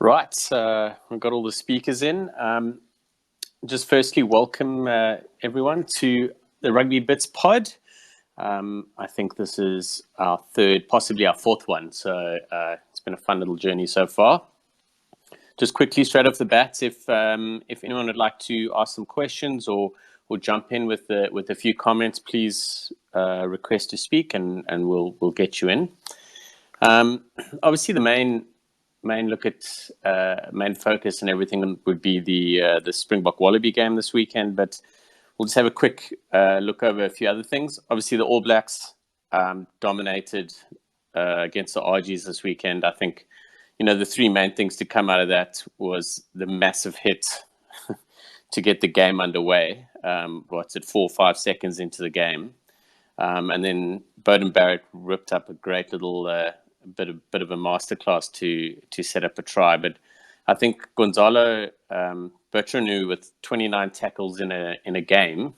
Right, we've got all the speakers in. Just firstly, welcome everyone to the RugbyBitsPod. I think this is our third, possibly our fourth one, so it's been a fun little journey so far. Just quickly, straight off the bat, if anyone would like to ask some questions or jump in with a few comments, please request to speak, and we'll get you in. Obviously, the main focus and everything would be the Springbok Wallaby game this weekend, but we'll just have a quick look over a few other things. Obviously, the All Blacks dominated against the RGs this weekend. I think, the three main things to come out of that was the massive hit to get the game underway. 4 or 5 seconds into the game, and then Beauden Barrett ripped up a great little bit of a masterclass to set up a try. But I think Gonzalo Bertranu with 29 tackles in a game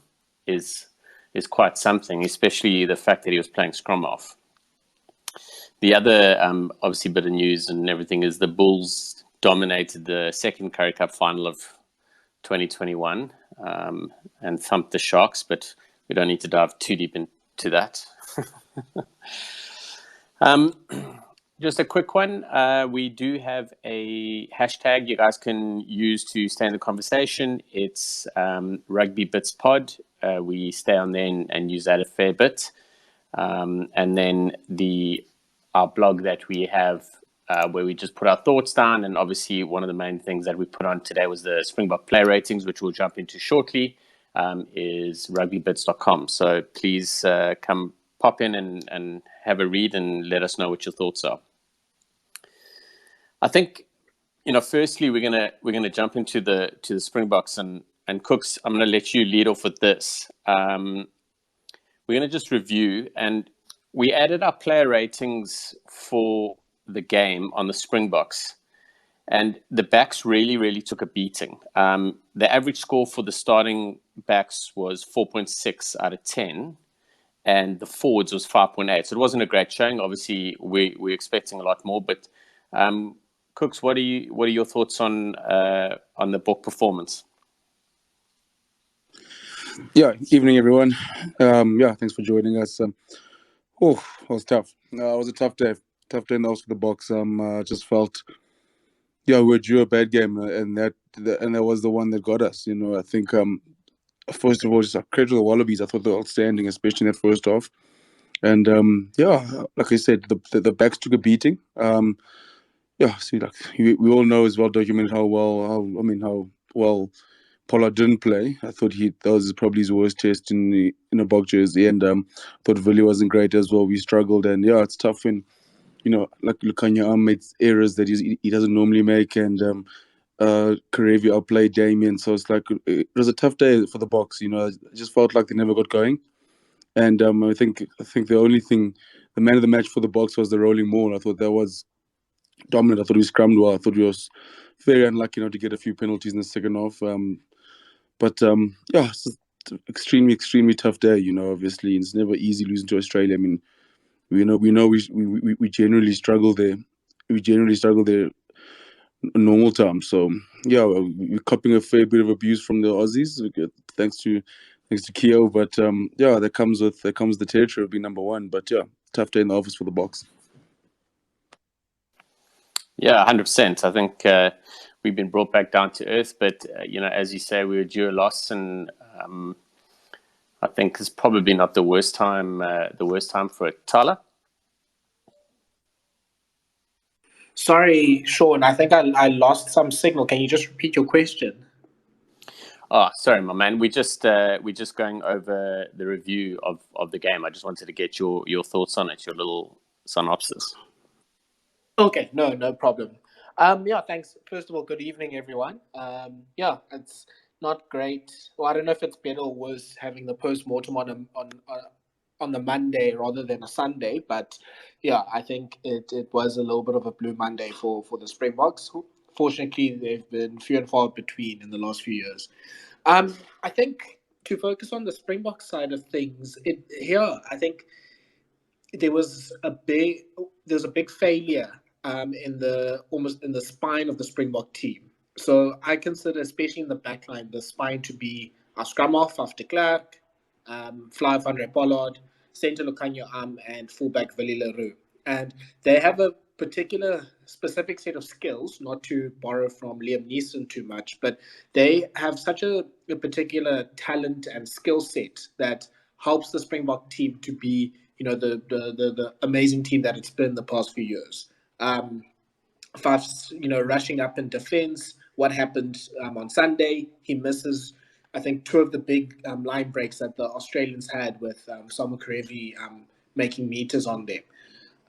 is quite something, especially the fact that he was playing scrum off. The other obviously bit of news and everything is the Bulls dominated the second Currie Cup final of 2021 and thumped the Sharks, but we don't need to dive too deep into that. Just a quick one. We do have a hashtag you guys can use to stay in the conversation. It's RugbyBitsPod. We stay on there and use that a fair bit. And then our blog that we have where we just put our thoughts down. And obviously one of the main things that we put on today was the Springbok play ratings, which we'll jump into shortly, is RugbyBits.com. So please come pop in and have a read and let us know what your thoughts are. I think, firstly we're gonna jump into the Springboks and Cooks. I'm gonna let you lead off with this. We're gonna just review, and we added our player ratings for the game on the Springboks, and the backs really took a beating. The average score for the starting backs was 4.6 out of 10. And the forwards was 5.8. So it wasn't a great showing. Obviously, we're expecting a lot more. But Cooks, what are your thoughts on the Bok performance? Yeah, evening everyone. Thanks for joining us. It was tough. It was a tough day. Tough day in the house for the Boks. Just felt, we drew a bad game, and that was the one that got us. I think. First of all, just credit to the Wallabies. I thought they were outstanding, especially in that first half. And like I said, the backs took a beating. We all know, as well documented, how well Pollard didn't play. I thought that was probably his worst test in a Bok jersey, and thought Villiers wasn't great as well. We struggled, and it's tough when like Lukanya makes errors that he doesn't normally make, and Karevi outplayed Damien, so it's like it was a tough day for the Boks. I just felt like they never got going, and I think the only thing, the man of the match for the Boks was the rolling maul. I thought that was dominant. I thought we scrummed well. I thought we was very unlucky not to get a few penalties in the second half. It's just extremely tough day. Obviously it's never easy losing to Australia. I mean, we generally struggle there. We generally struggle there normal time. So we're copping a fair bit of abuse from the Aussies, thanks to Keo. But that comes the territory of being number one. But tough day in the office for the Boks. Yeah, 100%. I think we've been brought back down to earth, but as you say, we were due a loss, and I think it's probably not the worst time for it. Tyler? Sorry, Sean, I think I lost some signal. Can you just repeat your question? Oh, sorry, my man. We're just going over the review of the game. I just wanted to get your thoughts on it, your little synopsis. Okay, no problem. Thanks. First of all, good evening, everyone. It's not great. Well, I don't know if it's better or worse having the post-mortem on the Monday rather than a Sunday, but I think it was a little bit of a blue Monday for the Springboks. Fortunately, they've been few and far between in the last few years. I think to focus on the Springboks side of things, I think there was a big failure almost in the spine of the Springbok team. So I consider, especially in the back line, the spine to be our scrum half of de Klerk, Fly van Pollard, Centre Lucanio and fullback Willie Leroux. And they have a particular specific set of skills, not to borrow from Liam Neeson too much, but they have such a particular talent and skill set that helps the Springbok team to be, the amazing team that it's been the past few years. Faf's, rushing up in defense. What happened on Sunday? He misses, I think, two of the big line breaks that the Australians had with Samu Karevi making meters on them.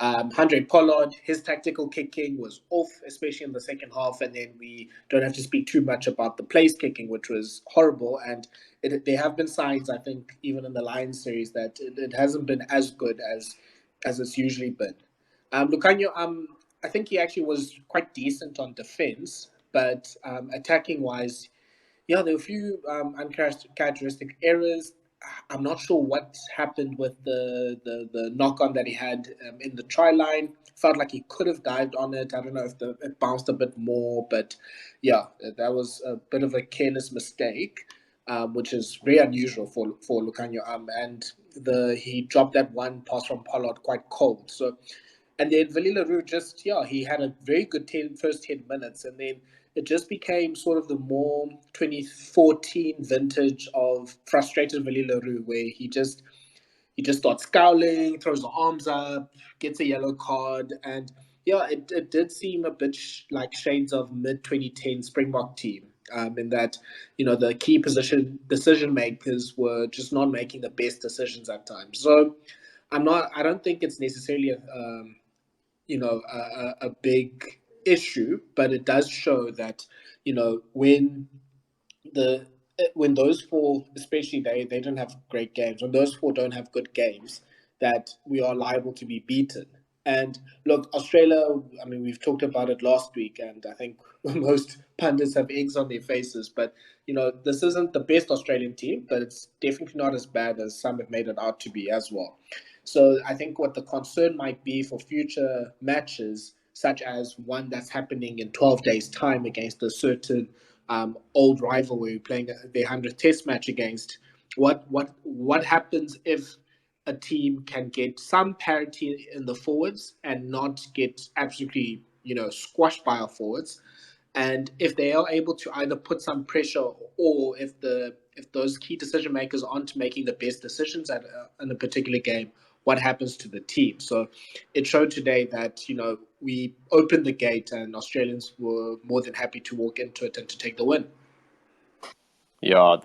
Andre Pollard, his tactical kicking was off, especially in the second half, and then we don't have to speak too much about the place kicking, which was horrible. And there have been signs, I think, even in the Lions series, that it hasn't been as good as it's usually been. Lucanio, I think he actually was quite decent on defense, but attacking-wise, there were a few uncharacteristic errors. I'm not sure what happened with the knock-on that he had in the try line. Felt like he could have dived on it. I don't know if it bounced a bit more, but that was a bit of a careless mistake, which is very unusual for Lucanio. And he dropped that one pass from Pollard quite cold. So, and then Willie Leroux he had a very good first 10 minutes, and then it just became sort of the more 2014 vintage of frustrated Willie Leroux, where he just starts scowling, throws the arms up, gets a yellow card, and it did seem a bit like shades of mid-2010 Springbok team, in that the key decision makers were just not making the best decisions at times. So I don't think it's necessarily a big issue, but it does show that when those four, especially they don't have great games, when those four don't have good games, that we are liable to be beaten. And look, Australia, I mean, we've talked about it last week, and I think most pundits have eggs on their faces, but this isn't the best Australian team, but it's definitely not as bad as some have made it out to be as well. So I think what the concern might be for future matches, such as one that's happening in 12 days' time against a certain old rival where we're playing their 100th Test match against, what happens if a team can get some parity in the forwards and not get absolutely squashed by our forwards, and if they are able to either put some pressure, or if those key decision makers aren't making the best decisions in a particular game, what happens to the team? So it showed today that we opened the gate and Australians were more than happy to walk into it and to take the win. Yeah,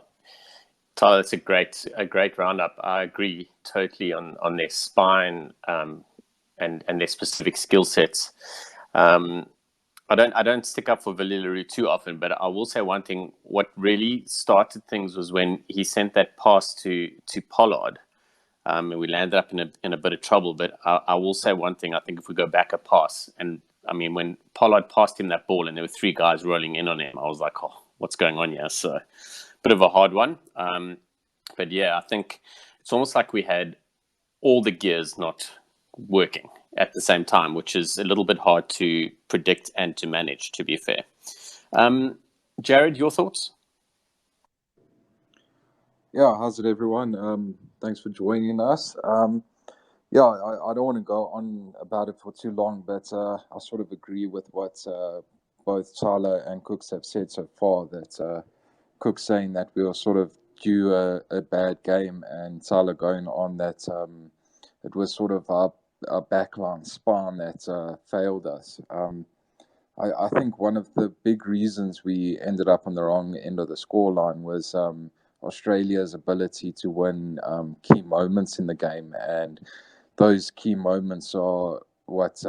Tyler, it's a great roundup. I agree totally on their spine and their specific skill sets. I don't stick up for Willie Leroux too often, but I will say one thing. What really started things was when he sent that pass to Pollard. And we landed up in a bit of trouble. But I will say one thing. I think if we go back a pass, and I mean, when Pollard passed him that ball and there were three guys rolling in on him, I was like, oh, what's going on here? So bit of a hard one. But yeah, I think it's almost like we had all the gears not working at the same time, which is a little bit hard to predict and to manage, to be fair. Jared, your thoughts? Yeah, how's it, everyone? Thanks for joining us. I don't want to go on about it for too long, but I sort of agree with what both Tyler and Cooks have said so far, that Cook's saying that we were sort of due a bad game, and Tyler going on that it was sort of our backline spine that failed us. I think one of the big reasons we ended up on the wrong end of the scoreline was Australia's ability to win key moments in the game, and those key moments are what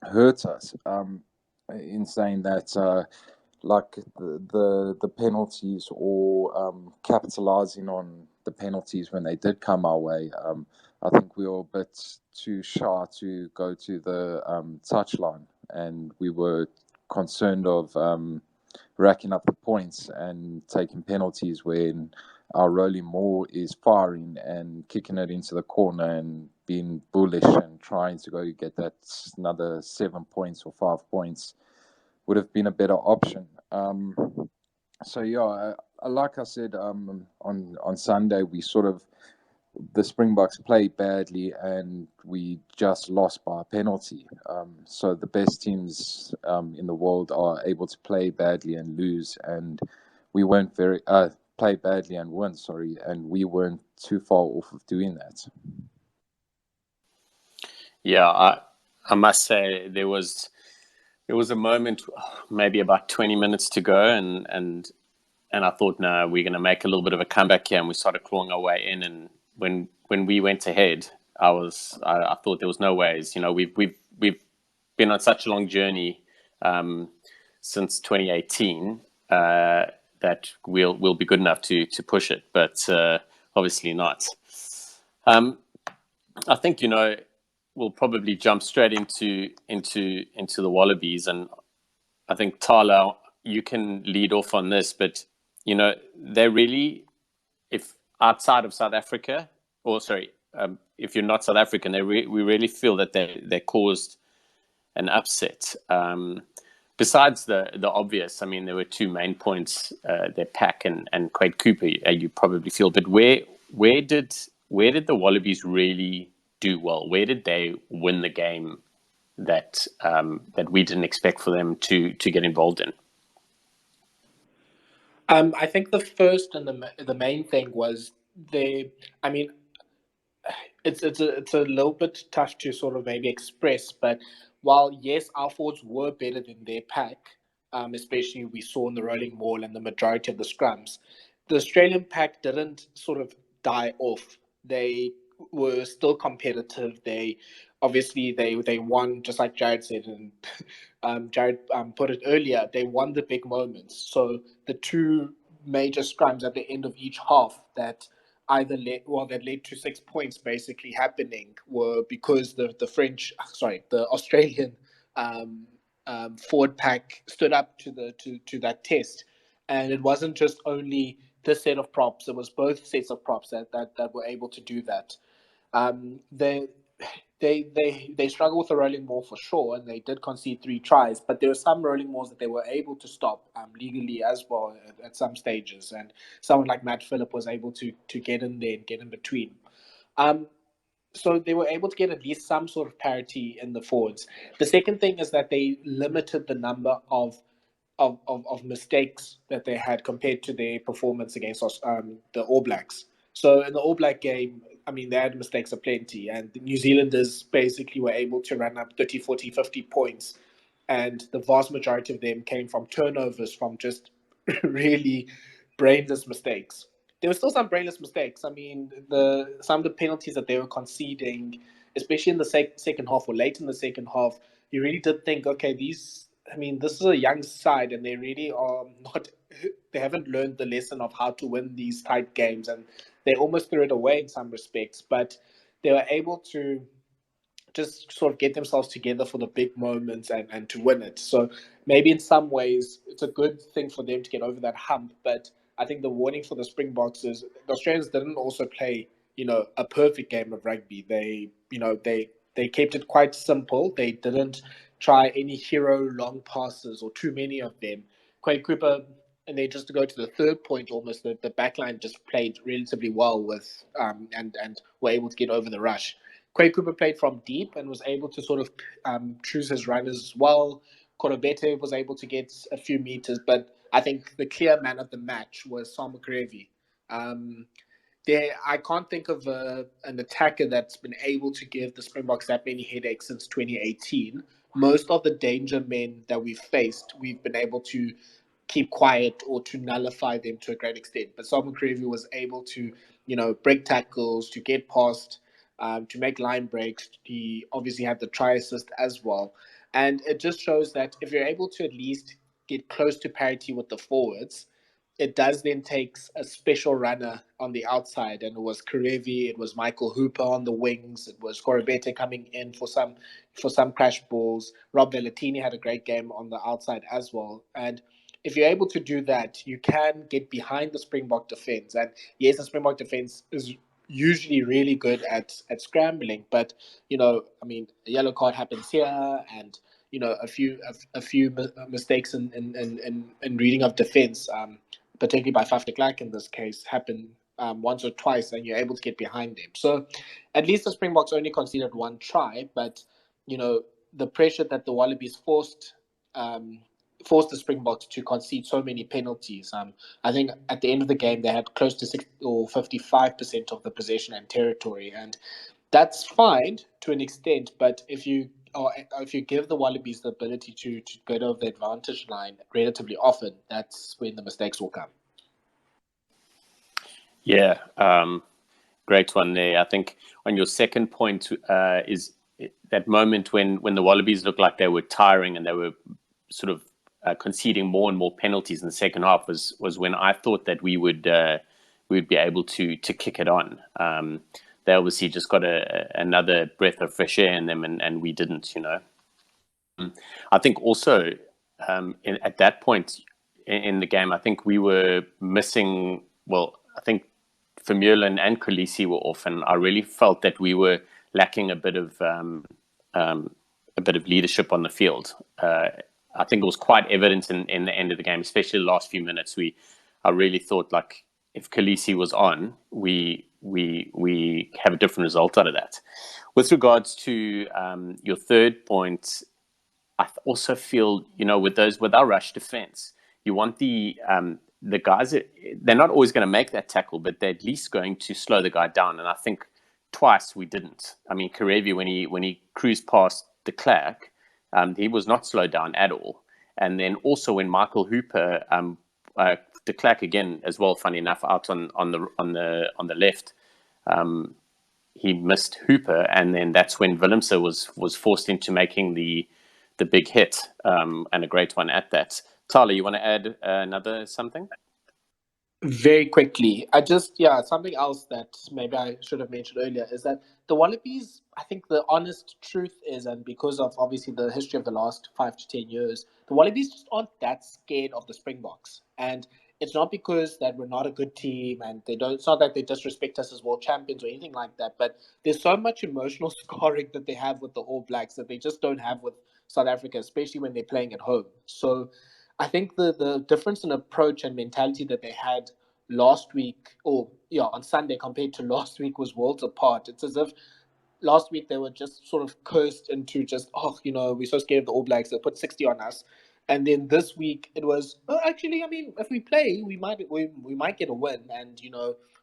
hurt us. In saying that, like the penalties, or capitalizing on the penalties when they did come our way, I think we were a bit too shy to go to the touchline, and we were concerned of racking up the points and taking penalties when our Rolly Moore is firing and kicking it into the corner and been bullish and trying to go get that another 7 points or 5 points would have been a better option. So yeah, like I said, on Sunday we the Springboks played badly and we just lost by a penalty. So the best teams in the world are able to play badly and lose, and we weren't play badly and win. Sorry, and we weren't too far off of doing that. Yeah, I must say there was a moment, maybe about 20 minutes to go, and I thought, no, we're going to make a little bit of a comeback here, and we started clawing our way in. And when we went ahead, I thought there was no ways. You know, we've been on such a long journey since 2018 that we'll be good enough to push it, but obviously not. I think, you know, we'll probably jump straight into the Wallabies, and I think Tyler, you can lead off on this, but you know, they really, if outside of South Africa, if you're not South African, we really feel that they caused an upset. Besides the obvious, I mean, there were two main points, their pack and Quade Cooper, you probably feel, but where did the Wallabies really do well? Where did they win the game that we didn't expect for them to get involved in? I think the first and the main thing was I mean, it's a little bit tough to sort of maybe express, but while yes, our forwards were better than their pack, especially we saw in the rolling maul and the majority of the scrums, the Australian pack didn't sort of die off. They were still competitive. They obviously they won, just like Jared said, and Jared put it earlier. They won the big moments. So the two major scrums at the end of each half that that led to 6 points basically happening were because the Australian forward pack stood up to that test, and it wasn't just only this set of props; it was both sets of props that were able to do that. They struggled with the rolling maul for sure, and they did concede 3 tries. But there were some rolling mauls that they were able to stop legally as well at some stages, and someone like Matt Phillip was able to get in there and get in between. So they were able to get at least some sort of parity in the forwards. The second thing is that they limited the number of mistakes that they had compared to their performance against the All Blacks. So in the All Black game, I mean, they had mistakes aplenty, and the New Zealanders basically were able to run up 30, 40, 50 points, and the vast majority of them came from turnovers, from just really brainless mistakes. There were still some brainless mistakes. I mean, some of the penalties that they were conceding, especially in the second half or late in the second half, you really did think, okay, this is a young side, and they really are not. They haven't learned the lesson of how to win these tight games, and they almost threw it away in some respects. But they were able to just sort of get themselves together for the big moments and to win it. So maybe in some ways it's a good thing for them to get over that hump. But I think the warning for the Springboks is the Australians didn't also play, a perfect game of rugby. They kept it quite simple. They didn't try any hero long passes or too many of them. Quade Cooper, and they just to go to the third point, almost the backline just played relatively well with and were able to get over the rush. Quade Cooper played from deep and was able to sort of choose his runners as well. Korobete was able to get a few meters, but I think the clear man of the match was Sam Grevi. I can't think of an attacker that's been able to give the Springboks that many headaches since 2018. Most of the danger men that we've faced, we've been able to keep quiet or to nullify them to a great extent. But Sam Grevi was able to, break tackles, to get past, to make line breaks. He obviously had the try assist as well. And it just shows that if you're able to at least get close to parity with the forwards, it does then take a special runner on the outside. And it was Karevi, it was Michael Hooper on the wings, it was Korobete coming in for some crash balls. Rob Vellatini had a great game on the outside as well. And if you're able to do that, you can get behind the Springbok defense. And yes, the Springbok defense is usually really good at scrambling. But I mean, a yellow card happens here, and a few mistakes in reading of defense, particularly by Faf de Klerk in this case, happen once or twice, and you're able to get behind them. So at least the Springboks only conceded one try, but the pressure that the Wallabies forced the Springboks to concede so many penalties. I think at the end of the game they had close to 60 or 55% of the possession and territory, and that's fine to an extent. But if you give the Wallabies the ability to get over the advantage line relatively often, that's when the mistakes will come. Yeah, great one there. I think on your second point is that moment when the Wallabies looked like they were tiring and they were sort of conceding more and more penalties in the second half was when I thought that we would be able to kick it on. They obviously just got another breath of fresh air in them, and we didn't. I think also at that point in the game, I think we were missing. Well, I think Vermeulen and Khaleesi were off, and I really felt that we were lacking a bit of leadership on the field. I think it was quite evident in the end of the game, especially the last few minutes. I really thought, like, if Khaleesi was on, we have a different result out of that. With regards to your third point, I also feel, with our rush defense, you want the guys, they're not always going to make that tackle, but they're at least going to slow the guy down. And I think twice we didn't. I mean, Karevi, when he cruised past de Klerk, he was not slowed down at all. And then also when Michael Hooper, de Klerk again as well, funny enough, out on the left, he missed Hooper, and then that's when Willemse was forced into making the big hit, and a great one at that. Tyler, you want to add another something? Very quickly, something else that maybe I should have mentioned earlier is that the Wallabies, I think the honest truth is, and because of obviously the history of the last 5 to 10 years, the Wallabies just aren't that scared of the Springboks. And it's not because that we're not a good team, and it's not that they disrespect us as world champions or anything like that, but there's so much emotional scarring that they have with the All Blacks that they just don't have with South Africa, especially when they're playing at home. So I think the difference in approach and mentality that they had last week, on Sunday compared to last week, was worlds apart. It's as if last week they were just sort of cursed into just, we're so scared of the All Blacks, they put 60 on us. And then this week it was, actually, I mean, if we play, we might get a win. And,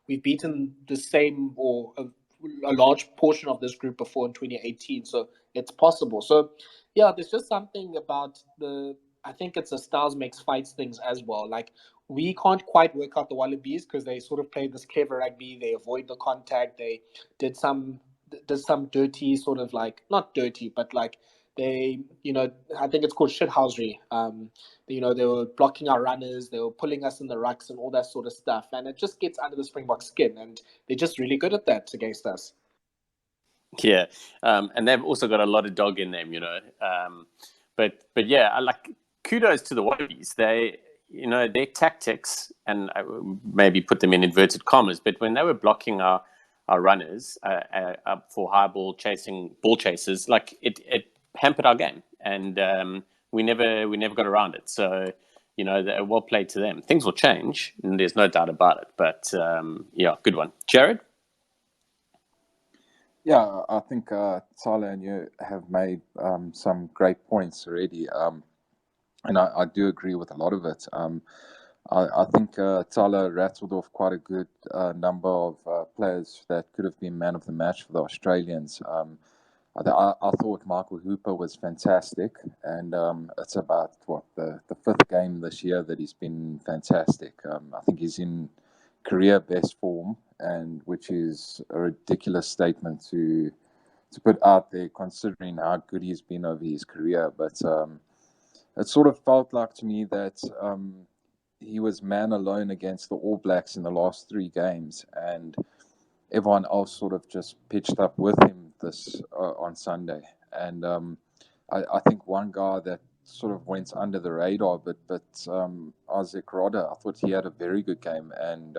we've beaten the same or a large portion of this group before in 2018. So it's possible. So, yeah, there's just something about I think it's a styles makes fights things as well. Like, we can't quite work out the Wallabies because they sort of play this clever rugby. They avoid the contact. They did some dirty sort of, like, not dirty, but like they, I think it's called shithousery. They were blocking our runners. They were pulling us in the rucks and all that sort of stuff. And it just gets under the Springbok skin. And they're just really good at that against us. Yeah. And they've also got a lot of dog in them, But yeah, I like, kudos to the Wallabies. They, their tactics, and I maybe put them in inverted commas, but when they were blocking our runners up for high ball chasers, like it hampered our game, and we never got around it. So, well played to them. Things will change, and there's no doubt about it. But yeah, good one, Jared. Yeah, I think Tyler and you have made some great points already. And I do agree with a lot of it. I think Tyler rattled off quite a good number of players that could have been man of the match for the Australians. I thought Michael Hooper was fantastic, and it's about the fifth game this year that he's been fantastic. I think he's in career best form, and which is a ridiculous statement to put out there considering how good he's been over his career. But it sort of felt like to me that he was man alone against the All Blacks in the last 3 games, and everyone else sort of just pitched up with him this on Sunday. And I think one guy that sort of went under the radar, but Isaac Rodder, I thought he had a very good game, and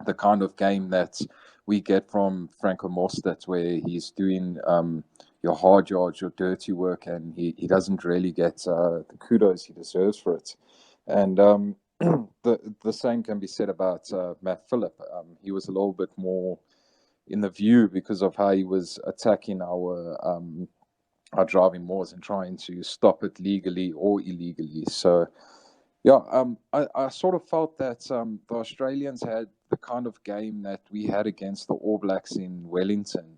the kind of game that we get from Franco Mostert, where he's doing your hard yards, your dirty work, and he doesn't really get the kudos he deserves for it. And the same can be said about Matt Phillip. He was a little bit more in the view because of how he was attacking our driving moors and trying to stop it legally or illegally. So, yeah, I sort of felt that the Australians had the kind of game that we had against the All Blacks in Wellington,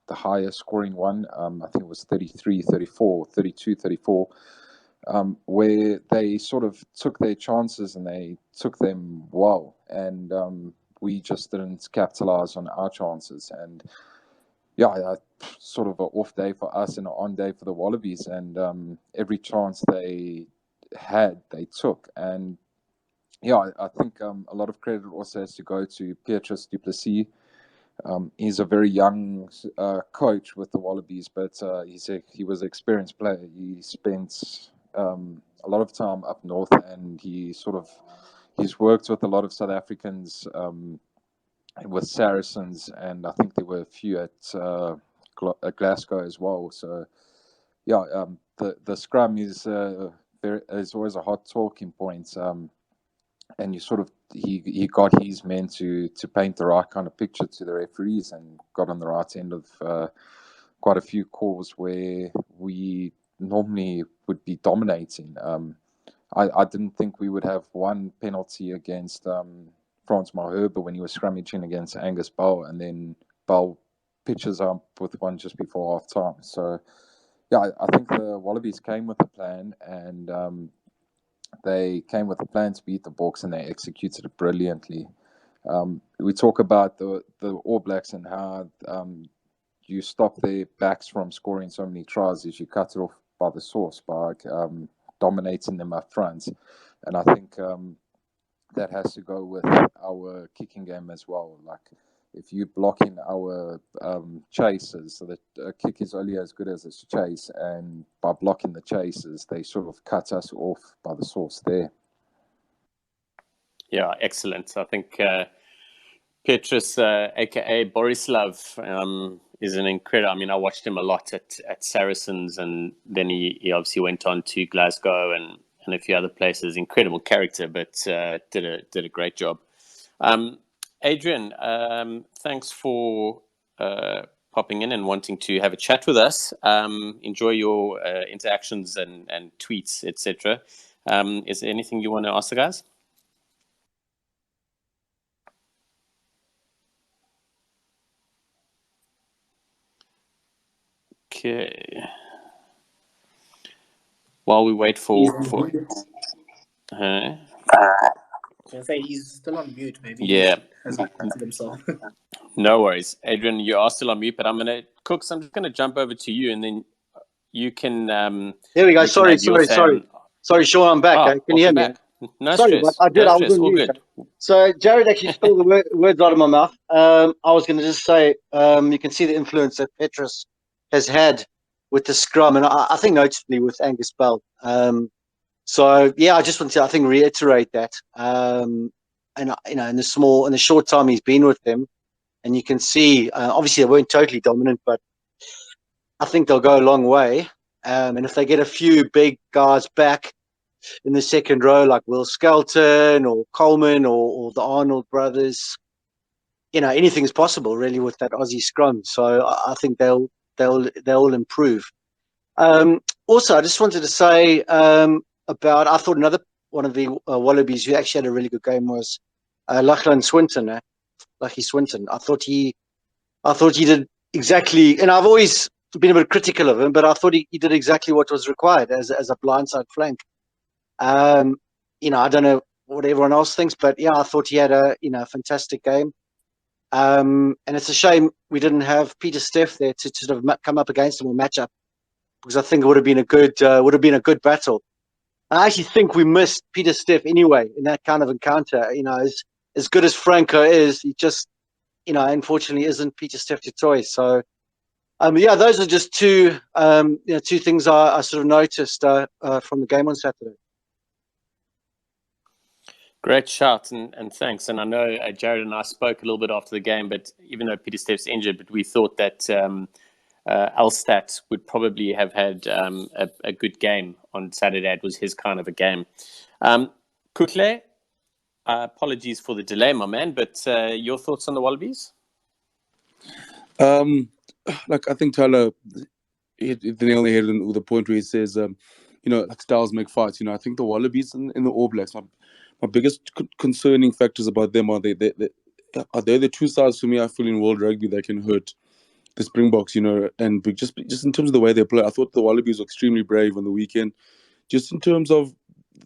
the highest scoring one. I think it was 33-34, 32-34, where they sort of took their chances and they took them well. And we just didn't capitalize on our chances. And yeah, sort of an off day for us and an on day for the Wallabies. And every chance they had, they took. And yeah, I think a lot of credit also has to go to Petrus du Plessis. He's a very young coach with the Wallabies, but he was an experienced player. He spent a lot of time up north, and he's worked with a lot of South Africans, with Saracens, and I think there were a few at Glasgow as well. So yeah, the scrum is always a hot talking point, and you sort of he got his men to paint the right kind of picture to the referees, and got on the right end of quite a few calls where we normally would be dominating. I didn't think we would have one penalty against Frans Malherbe when he was scrummaging against Angus Bell, and then Bell pitches up with one just before half time. So yeah, I think the Wallabies came with a plan, and they came with a plan to beat the Boks, and they executed it brilliantly. We talk about the All Blacks and how you stop their backs from scoring so many tries is you cut it off by the source, by dominating them up front. And I think that has to go with our kicking game as well. Like, if you block in our chases, so that a kick is only as good as its chase, and by blocking the chases, they sort of cut us off by the source there. Yeah, excellent. I think Petrus, aka Borislav, is an incredible. I mean, I watched him a lot at Saracens, and then he obviously went on to Glasgow and a few other places. Incredible character, but did a great job. Adrian, thanks for popping in and wanting to have a chat with us. Enjoy your interactions and tweets, etc. Is there anything you want to ask the guys? Okay. While we wait for I was going to say he's still on mute. Maybe yeah, he hasn't muted himself. No worries, Adrian. You are still on mute, but I'm just going to jump over to you, and then you can. There we go. Sorry, Sean. I'm back. Can you hear me? Back. No sorry, stress. but I did. No I stress. was on All mute. good. So Jared actually stole the words out of my mouth. I was going to just say, you can see the influence that Petrus has had with the scrum, and I think notably with Angus Bell. So yeah, I just want to, reiterate that. And in the short time he's been with them, and you can see, obviously they weren't totally dominant, but I think they'll go a long way. And if they get a few big guys back in the second row, like Will Skelton or Coleman or the Arnold brothers, anything's possible really with that Aussie scrum. So I think they'll improve. Also, I just wanted to say about, I thought another one of the Wallabies who actually had a really good game was Lachlan Swinton. Lucky Swinton. I thought he did exactly, and I've always been a bit critical of him, but I thought he did exactly what was required as a blindside flank. I don't know what everyone else thinks, but yeah, I thought he had a fantastic game. And it's a shame we didn't have Peter Steff there to sort of come up against him or match up, because I think it would have been a good battle. I actually think we missed Peter Steff anyway in that kind of encounter. As good as Franco is, he just, unfortunately isn't Peter Steff du Toit. So, those are just two things I sort of noticed from the game on Saturday. Great shout, and thanks. And I know Jared and I spoke a little bit after the game, but even though Peter Steph's injured, but we thought that Elstat would probably have had a good game on Saturday. It was his kind of a game. Kutle, apologies for the delay, my man, but your thoughts on the Wallabies? Like I think Tyler hit the nail on the head with the point where he says, like styles make fights. I think the Wallabies and the All Blacks, my biggest concerning factors about them are they're the two sides for me I feel in world rugby that can hurt the Springboks, and just in terms of the way they play. I thought the Wallabies were extremely brave on the weekend, just in terms of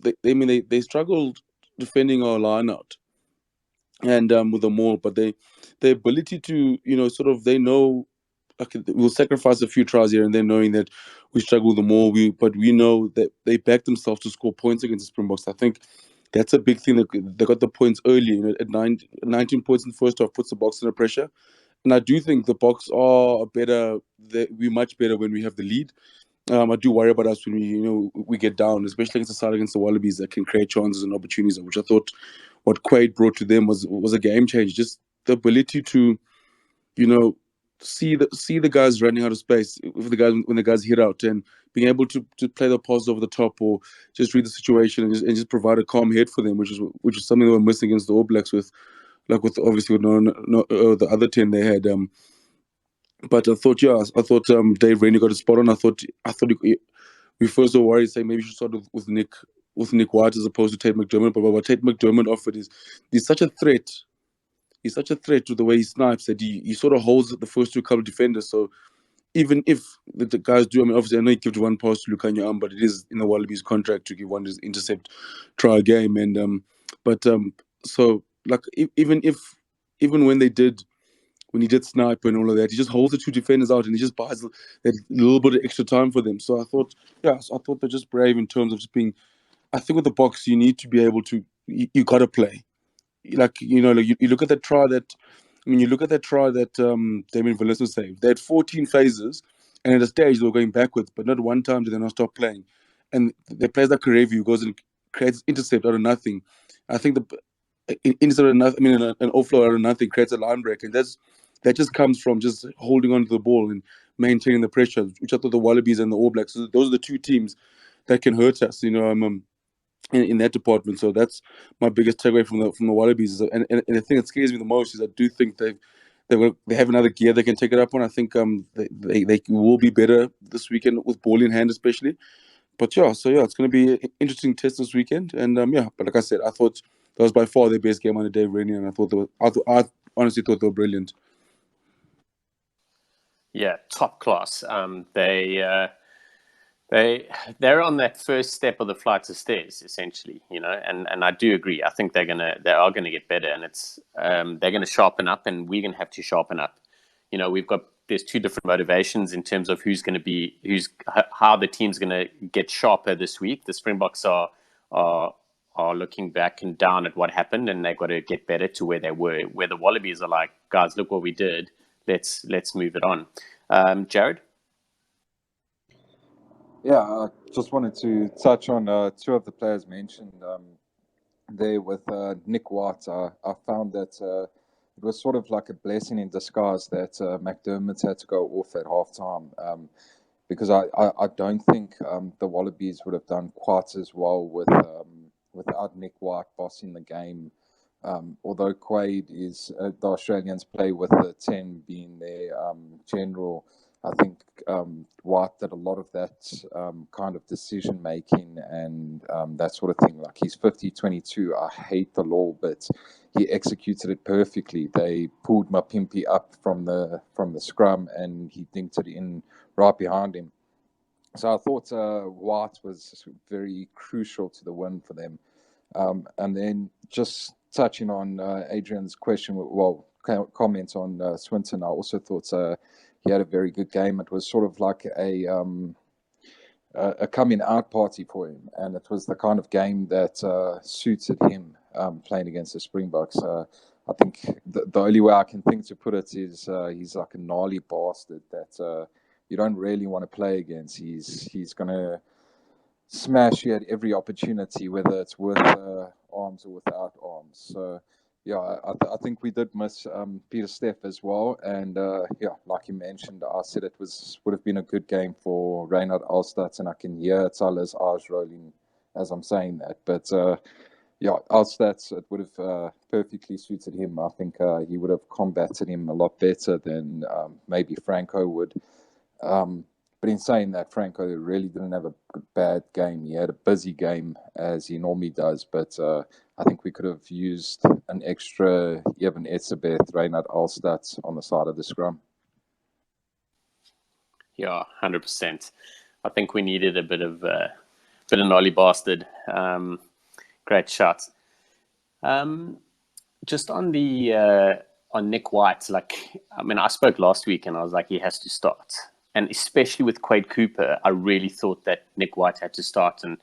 they struggled defending our line out and with the maul, but their ability to they know, okay, we'll sacrifice a few tries here and then, knowing that we struggle the more but we know that they back themselves to score points against the Springboks. I think that's a big thing. They got the points early, at 19 points in the first half, puts the Boks under pressure. And I do think the Boks are better. We're much better when we have the lead. I do worry about us when we get down, especially against the side against the Wallabies that can create chances and opportunities, which I thought what Quaid brought to them was a game changer. Just the ability to, see the guys running out of space when the guys hit out, and being able to play the pass over the top or just read the situation and just provide a calm head for them, which is something they were missing against the All Blacks with the other 10 they had. But I thought Dave Rainey got a spot on. I thought we first were worried, saying maybe you should start with Nick White as opposed to Tate McDermott. But what Tate McDermott offered is he's such a threat. He's such a threat with the way he snipes that he sort of holds the first two couple of defenders. So even if the guys do, obviously I know he gives one pass to Lukanya, but it is in the Wallabies contract to give one intercept try a game. And so like even when he did snipe and all of that, he just holds the two defenders out and he just buys that little bit of extra time for them. So I thought they're just brave in terms of just being. I think with the Boks, you need to be able to. You got to play. You look at that try that. Damien Valencia saved. They had 14 phases, and at a stage they were going backwards, but not one time did they not stop playing. And the players like Karevi, who goes and creates intercept out of nothing. I think intercept out of nothing. An offload out of nothing creates a line break, and that just comes from just holding on to the ball and maintaining the pressure, which I thought the Wallabies and the All Blacks. Those are the two teams that can hurt us. In that department. So that's my biggest takeaway from the Wallabies. And the thing that scares me the most is I do think they have another gear they can take it up on. I think they will be better this weekend with ball in hand, especially. But it's going to be an interesting test this weekend. And but like I said, I thought that was by far their best game on the day, really. And I honestly thought they were brilliant. Yeah, top class. They're on that first step of the flight of stairs, essentially, and I do agree. I think they are gonna get better, and it's they're gonna sharpen up, and we're gonna have to sharpen up. There's two different motivations in terms of how the team's gonna get sharper this week. The Springboks are looking back and down at what happened, and they've got to get better to where they were. Where the Wallabies are like, guys, look what we did. Let's move it on. Jared. Yeah, I just wanted to touch on two of the players mentioned there with Nick White. I found that it was sort of like a blessing in disguise that McDermott had to go off at halftime because I don't think the Wallabies would have done quite as well without Nick White bossing the game. Although Quaid is the Australians play with the 10 being their general. I think White did a lot of that kind of decision making and that sort of thing. Like he's 50-22. I hate the law, but he executed it perfectly. They pulled Mapimpi up from the scrum and he dinked it in right behind him. So I thought White was very crucial to the win for them. And then just touching on Adrian's question, comments on Swinton, I also thought he had a very good game. It was sort of like a coming out party for him, and it was the kind of game that suited him playing against the Springboks. I think the only way I can think to put it is he's like a gnarly bastard that you don't really want to play against. He's going to smash. He had every opportunity, whether it's with arms or without arms. So, yeah, I think we did miss Peter Steff as well. And, yeah, like you mentioned, I said it would have been a good game for Reinhard Alstad, and I can hear Tyler's eyes rolling as I'm saying that. But, yeah, Alstad, it would have perfectly suited him. I think he would have combated him a lot better than maybe Franco would. But in saying that, Franco really didn't have a bad game. He had a busy game, as he normally does. But I think we could have used an extra Evan Etzebeth, Reinhard Alstad on the side of the scrum. Yeah, 100%. I think we needed a bit of Nolly bastard. Great shot. Just on the on Nick White, I spoke last week and I was like, he has to start. And especially with Quade Cooper, I really thought that Nick White had to start. And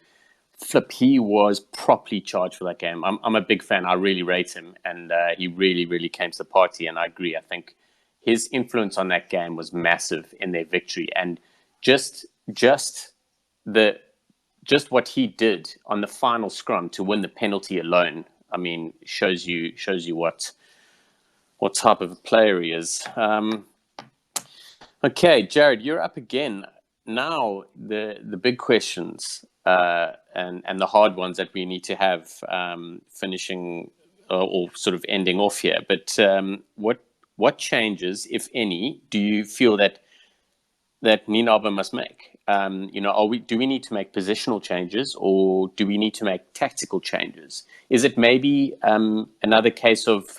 flip, he was properly charged for that game. I'm a big fan. I really rate him. And he really, really came to the party. And I agree. I think his influence on that game was massive in their victory. And just what he did on the final scrum to win the penalty alone, I mean, shows you what type of a player he is. Okay, Jared, you're up again. Now, the big questions and the hard ones that we need to have finishing or sort of ending off here. But what changes, if any, do you feel that Nienaber must make? Do we need to make positional changes, or do we need to make tactical changes? Is it maybe another case of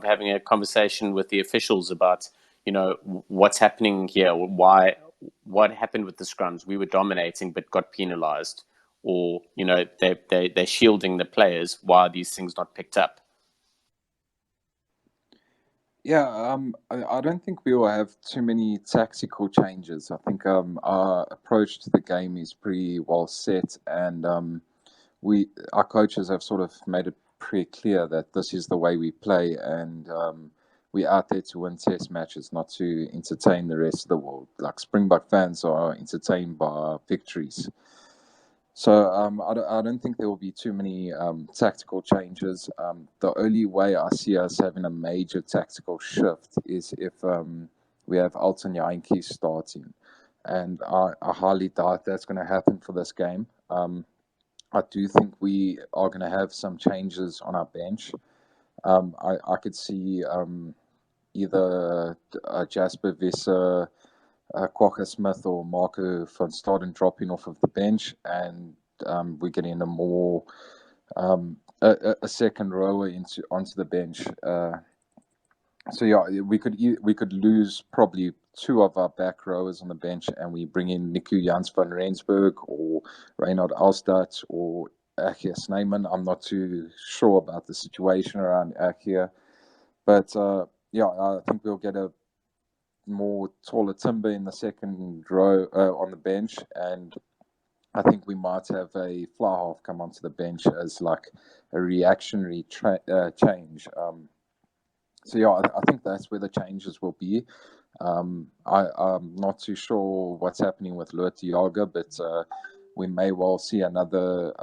having a conversation with the officials about what's happening here? What happened with the scrums? We were dominating but got penalized, or they're shielding the players. Why are these things not picked up? Yeah, I don't think we will have too many tactical changes. I think our approach to the game is pretty well set, and our coaches have sort of made it pretty clear that this is the way we play, and we're out there to win test matches, not to entertain the rest of the world. Like Springbok fans are entertained by our victories. So I don't think there will be too many tactical changes. The only way I see us having a major tactical shift is if we have Alton Yankee starting. And I highly doubt that's going to happen for this game. I do think we are going to have some changes on our bench. I could see either Jasper Visser, Quokka Smith or Marco van Staden dropping off of the bench, and we're getting a more a second rower onto the bench. So yeah, we could lose probably two of our back rowers on the bench, and we bring in Niku Jans van Rensburg or Reinhard Alstad or Achia Snyman. I'm not too sure about the situation around Achia, but yeah, I think we'll get a more taller timber in the second row on the bench, and I think we might have a fly half come onto the bench as like a reactionary change. So yeah, I think that's where the changes will be. I'm not too sure what's happening with Lurtiaga, but we may well see another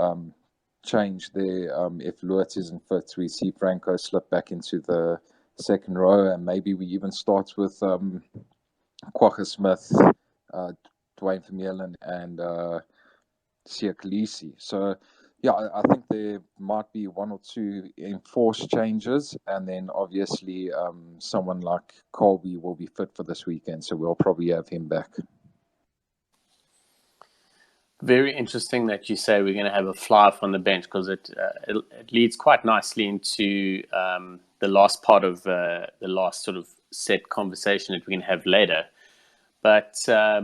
change there. If Lurt isn't fit, we see Franco slip back into the second row, and maybe we even start with Quokka Smith, Dwayne Vermeulen, and Sia Khaleesi. So, yeah, I think there might be one or two enforced changes, and then obviously someone like Colby will be fit for this weekend, so we'll probably have him back. Very interesting that you say we're going to have a fly on the bench, because it leads quite nicely into the last part of the last sort of set conversation that we can have later. But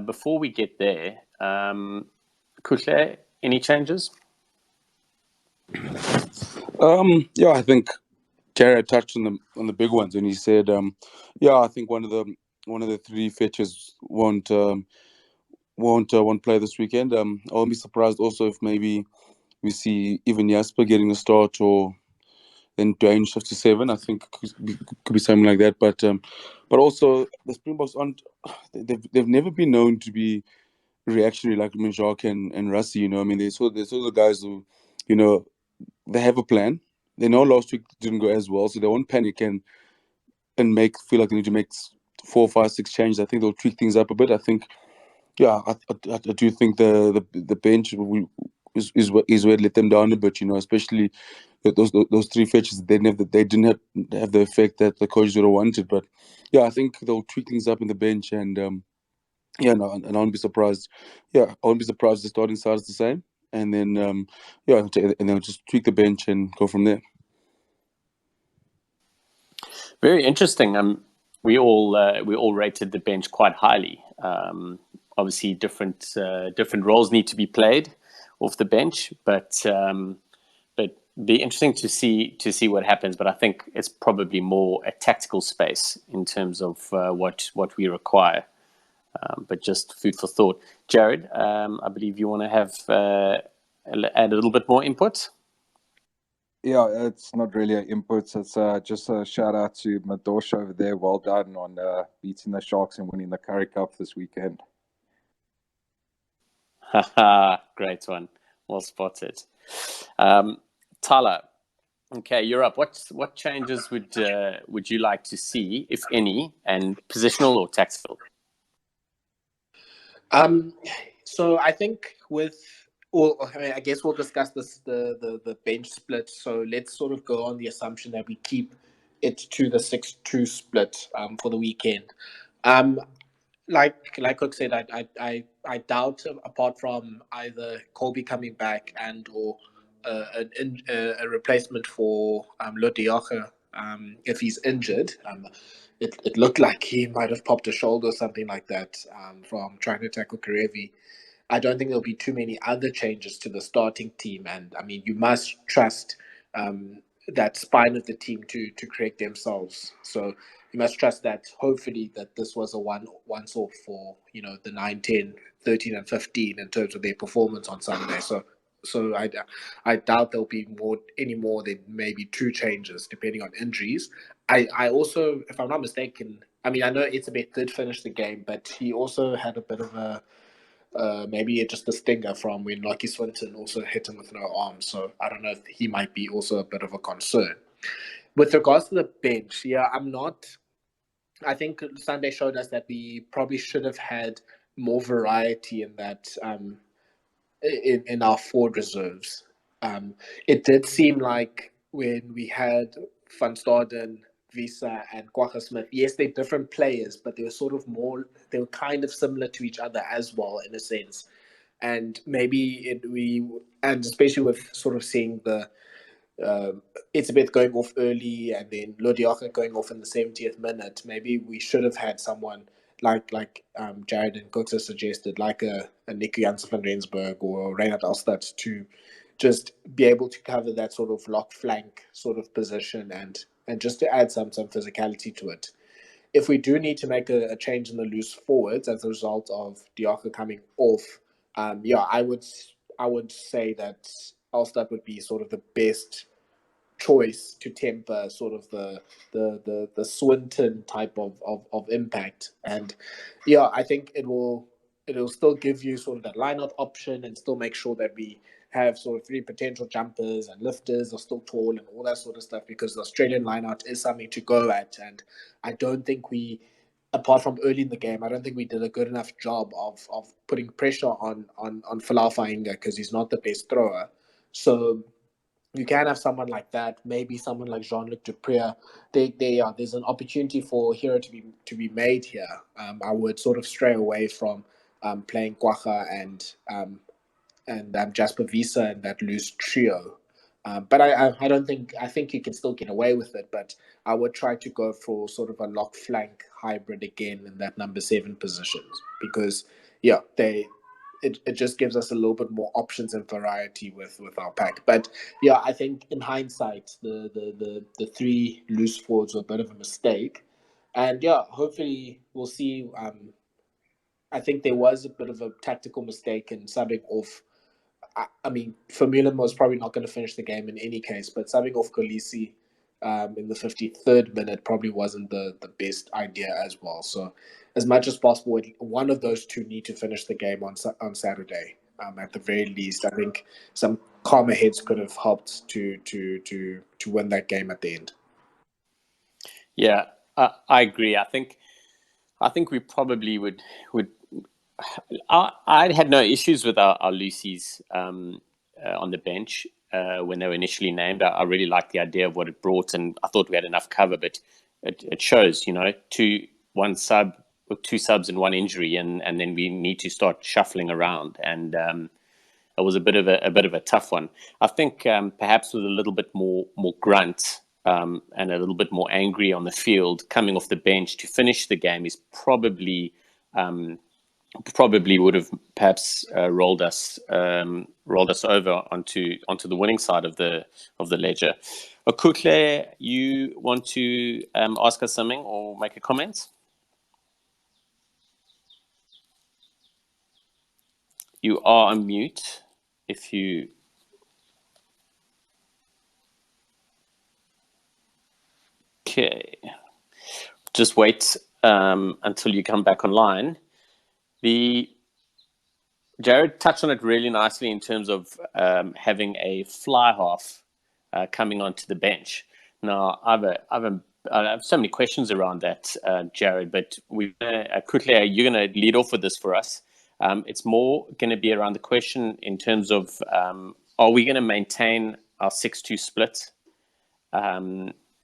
before we get there, Kuhle, any changes? Yeah, I think Jared touched on the big ones, and he said, yeah, I think one of the three fetchers won't play this weekend. I won't be surprised also if maybe we see even Jasper getting a start, or then Dwayne shift to 7. I think could be something like that. But also the Springboks aren't. They've never been known to be reactionary like Jacques and Rassie. You know, I mean, they're sort of the guys who, you know, they have a plan. They know last week didn't go as well, so they won't panic and feel like they need to make 4, 5, 6 changes. I think they'll tweak things up a bit. I think, yeah, I do think the bench is where it let them down a bit. You know, especially those 3 fetches. They didn't have the effect that the coaches would have wanted. But yeah, I think they'll tweak things up in the bench, and yeah, no, and I won't be surprised. Yeah, I won't be surprised the starting side is the same, and then yeah, and then just tweak the bench and go from there. Very interesting. We all rated the bench quite highly. Obviously, different roles need to be played off the bench, but be interesting to see what happens. But I think it's probably more a tactical space in terms of what we require. But just food for thought. Jared, I believe you want to have add a little bit more input. Yeah, it's not really an input. It's just a shout out to Madosha over there. Well done on beating the Sharks and winning the Currie Cup this weekend. Haha, great one. Well spotted. Tala, okay, you're up. What changes would you like to see, if any, and positional or tactical? So I think I guess we'll discuss the bench split. So let's sort of go on the assumption that we keep it to the 6-2 split for the weekend. Like Cook said, I doubt, apart from either Colby coming back and or a replacement for Lodioche, if he's injured. It looked like he might have popped a shoulder or something like that from trying to tackle Karevi. I don't think there'll be too many other changes to the starting team. And I mean, you must trust that spine of the team to correct themselves. So you must trust that hopefully that this was a once off for, you know, the 9, 10, 13 and 15 in terms of their performance on Sunday. So I doubt there'll be any more than maybe 2 changes depending on injuries. I also, if I'm not mistaken, I mean, I know Etzebeth did finish the game, but he also had a bit of a maybe just a stinger from when Lucky Swinton also hit him with no arms. So I don't know if he might be also a bit of a concern. With regards to the bench, yeah, I think Sunday showed us that we probably should have had more variety in that in our forward reserves. It did seem like when we had Van Staden, Visa, and Kwagga Smith, yes, they're different players, but they were kind of similar to each other as well in a sense. And maybe and especially with sort of seeing the it's a bit going off early and then Lodioche going off in the 70th minute. Maybe we should have had someone like Jared and Cooks has suggested, like a Nico Janssen van Rensburg or Reinhard Alstad, to just be able to cover that sort of lock flank sort of position and just to add some physicality to it. If we do need to make a change in the loose forwards as a result of Diaco coming off, I would say that Alstad would be sort of the best choice to temper sort of the Swinton type of impact. And yeah, I think it'll still give you sort of that line-out option and still make sure that we have sort of 3 potential jumpers and lifters are still tall and all that sort of stuff, because the Australian line-out is something to go at. And I don't think apart from early in the game, I don't think we did a good enough job of putting pressure on Falafel Inga, because he's not the best thrower. So you can have someone like that, maybe someone like Jean-Luc Dupré. There's an opportunity for a hero to be made here. I would sort of stray away from playing Kwagga and Jasper Visa and that loose trio. But I don't think, I think you can still get away with it, but I would try to go for sort of a lock flank hybrid again in that number 7 position, because yeah, it just gives us a little bit more options and variety with our pack. But yeah, I think in hindsight, the 3 loose forwards were a bit of a mistake. And yeah, hopefully we'll see. I think there was a bit of a tactical mistake in subbing off. I mean, Vermeulen was probably not going to finish the game in any case, but subbing off Kolisi in the 53rd minute probably wasn't the best idea as well. So as much as possible, one of those two need to finish the game on Saturday. At the very least, I think some calmer heads could have helped to win that game at the end. Yeah, I agree. I think we probably would. I had no issues with our Lucy's on the bench when they were initially named. I really liked the idea of what it brought, and I thought we had enough cover. But it shows, two subs and one injury, and then we need to start shuffling around. And it was a bit of a tough one. I think perhaps with a little bit more grunt. And a little bit more angry on the field, coming off the bench to finish the game is probably would have perhaps rolled us over onto the winning side of the ledger. Okutle, you want to ask us something or make a comment? You are on mute. If you Okay, just wait until you come back online. Jared touched on it really nicely in terms of having a fly half coming onto the bench. Now, I have so many questions around that, Jared, but quickly, you're going to lead off with this for us. It's more going to be around the question in terms of are we going to maintain our 6-2 split?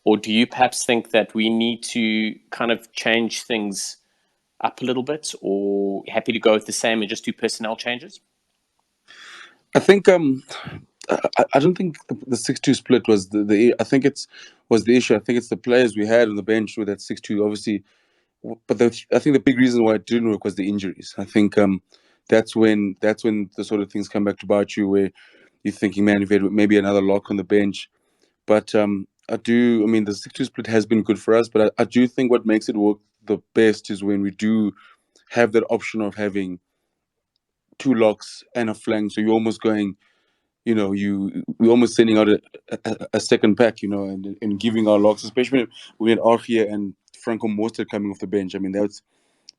Or do you perhaps think that we need to kind of change things up a little bit, or happy to go with the same and just do personnel changes? I think I don't think the 6-2 split was I think was the issue. I think it's the players we had on the bench with that 6-2, obviously. But I think the big reason why it didn't work was the injuries. I think that's when the sort of things come back to bite you, where you're thinking, man, if you had maybe another lock on the bench. But the 6-2 split has been good for us, but I do think what makes it work the best is when we do have that option of having two locks and a flank. So you're almost going, we're almost sending out a second pack, and giving our locks, especially when we had Archie and Franco Mostert coming off the bench. I mean, that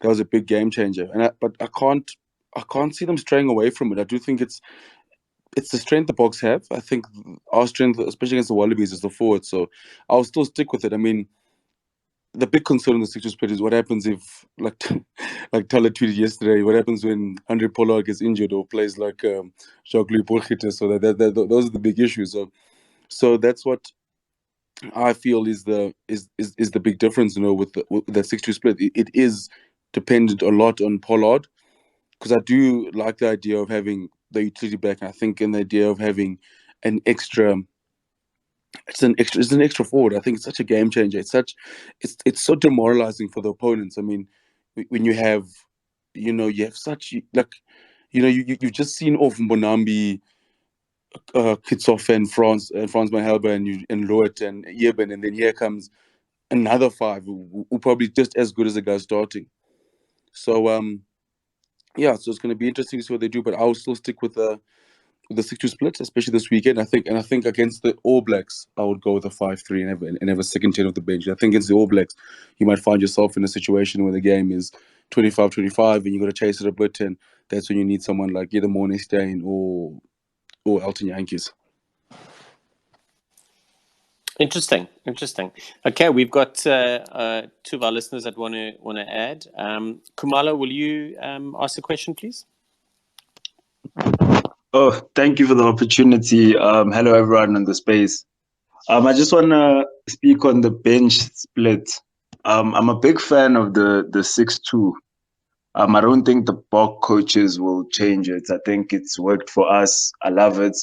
was a big game changer. But I can't see them straying away from it. I do think it's the strength the Boks have. I think our strength, especially against the Wallabies, is the forward. So I'll still stick with it. I mean, the big concern in the 6-2 split is what happens if, like Tala tweeted yesterday, what happens when Andre Pollard gets injured or plays like Jacques-Louis Potgieter. So those are the big issues. So that's what I feel is the big difference, with that 6-2 split. It is dependent a lot on Pollard, because I do like the idea of having the utility back. And I think in the idea of having an extra. It's an extra forward. I think it's such a game changer. It's so demoralizing for the opponents. I mean, when you have, you have such you've just seen off Mbonambi, Kitsoff and Franz Mahelba and Loet and Yeben, and then here comes another five who probably just as good as the guy starting. So so it's going to be interesting to see what they do. But I'll still stick with the 6-2 split, especially this weekend. I think against the All Blacks, I would go with a 5-3 and have a second 10 of the bench. I think against the All Blacks, you might find yourself in a situation where the game is 25-25 and you got to chase it a bit, and that's when you need someone like either Morné Steyn or Elton Yankees. Interesting. Okay, we've got two of our listeners that want to add. Kumalo, will you ask a question, please? Oh, thank you for the opportunity. Hello, everyone in the space. I just want to speak on the bench split. I'm a big fan of the 6-2. I don't think the Bok coaches will change it. I think it's worked for us. I love it.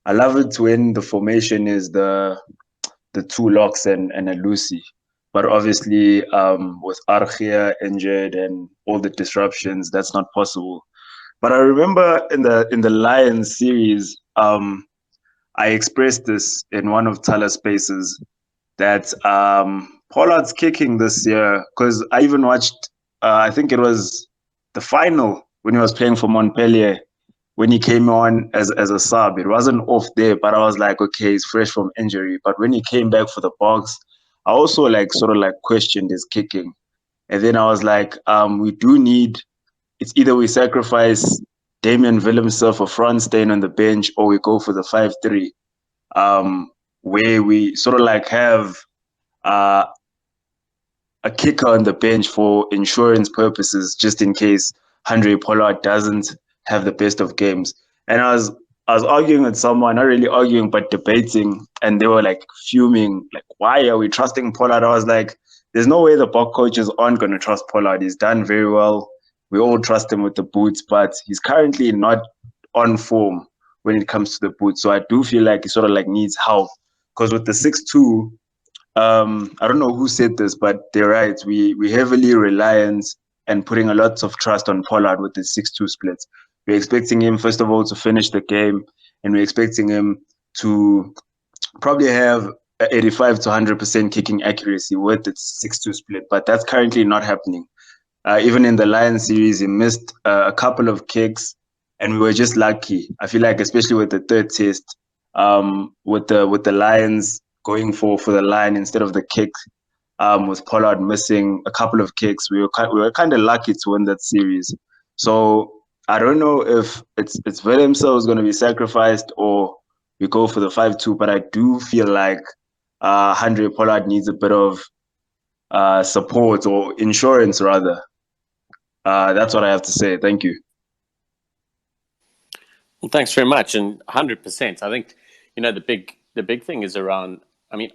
I love it when the formation is the two locks and a Lucy. But obviously, with Archia injured and all the disruptions, that's not possible. But I remember in the Lions series, I expressed this in one of Tala's spaces that Pollard's kicking this year, because I even watched, I think it was the final when he was playing for Montpellier, when he came on as a sub. It wasn't off there, but I was like, okay, he's fresh from injury. But when he came back for the Boks, I also like sort of like questioned his kicking. And then I was like, we do need, it's either we sacrifice Damian Willemse for Frans staying on the bench, or we go for the 5-3, where we sort of like have a kicker on the bench for insurance purposes, just in case Andre Pollard doesn't have the best of games. And I was arguing with someone, not really arguing, but debating, and they were like fuming, like, why are we trusting Pollard? I was like, there's no way the Bok coaches aren't going to trust Pollard. He's done very well. We all trust him with the boots, but he's currently not on form when it comes to the boots. So I do feel like he sort of like needs help, because with the 6-2, I don't know who said this, but they're right. We heavily reliant and putting a lot of trust on Pollard with the 6-2 splits. We're expecting him, first of all, to finish the game, and we're expecting him to probably have 85 to 100% kicking accuracy with the 6-2 split, but that's currently not happening. Even in the Lions series, he missed a couple of kicks, and we were just lucky. I feel like, especially with the third test, with the Lions going for the line instead of the kick, with Pollard missing a couple of kicks, we were kind of lucky to win that series. So I don't know if it's Willemse who's going to be sacrificed or we go for the 5-2, but I do feel like Andre Pollard needs a bit of support, or insurance rather. That's what I have to say. Thank you. Well, thanks very much. And 100%. I think, the big thing is around,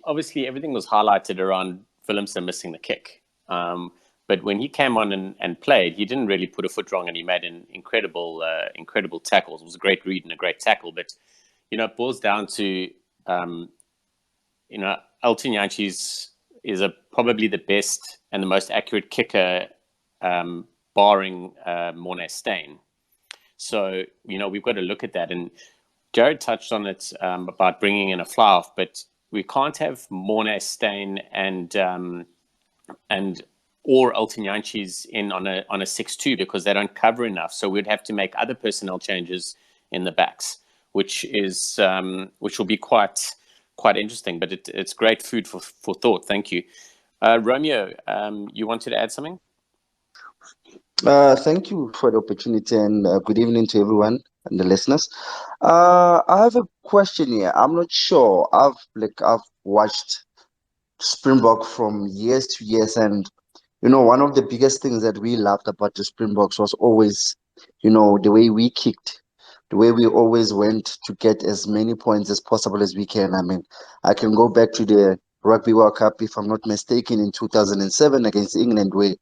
obviously everything was highlighted around Willemse missing the kick. But when he came on and played, he didn't really put a foot wrong, and he made an incredible tackles. It was a great read and a great tackle. But, it boils down to, Elton Jantjies is probably the best and the most accurate kicker, barring Morné Steyn. So, we've got to look at that. And Jared touched on it about bringing in a fly-off, but we can't have Morné Steyn or Elton Jantjies in on a 6-2 because they don't cover enough. So we'd have to make other personnel changes in the backs, which will be quite interesting. But it's great food for thought. Thank you, Romeo. You wanted to add something? Thank you for the opportunity, and good evening to everyone and the listeners. I have a question here. I'm not sure. I've watched Springbok from years to years, and one of the biggest things that we loved about the Springboks was always, the way we kicked, the way we always went to get as many points as possible as we can. I can go back to the Rugby World Cup, if I'm not mistaken, in 2007 against England, where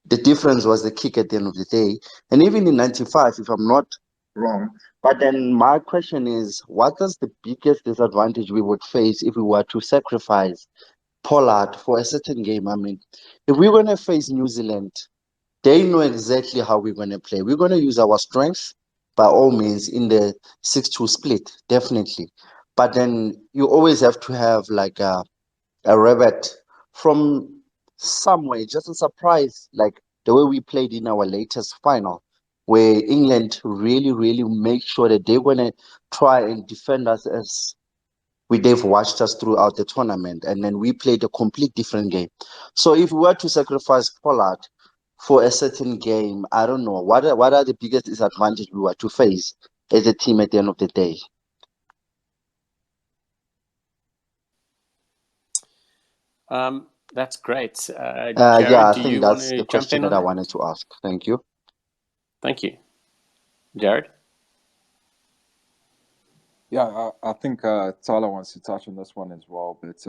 the difference was the kick at the end of the day. And even in 95, if I'm not wrong. But then my question is, what is the biggest disadvantage we would face if we were to sacrifice Pollard for a certain game? If we're going to face New Zealand, they know exactly how we're going to play. We're going to use our strengths, by all means, in the 6-2 split, definitely. But then you always have to have like a rabbit from somewhere, just a surprise, like the way we played in our latest final, where England really, really make sure that they're going to try and defend us as they've watched us throughout the tournament. And then we played a complete different game. So if we were to sacrifice Pollard for a certain game, I don't know, what are the biggest disadvantages we were to face as a team at the end of the day? That's great. Jared, I do think you want that's to the jump question in that on I that? wanted to ask. Thank you. Thank you. Jared? Yeah, I think Tyler wants to touch on this one as well, but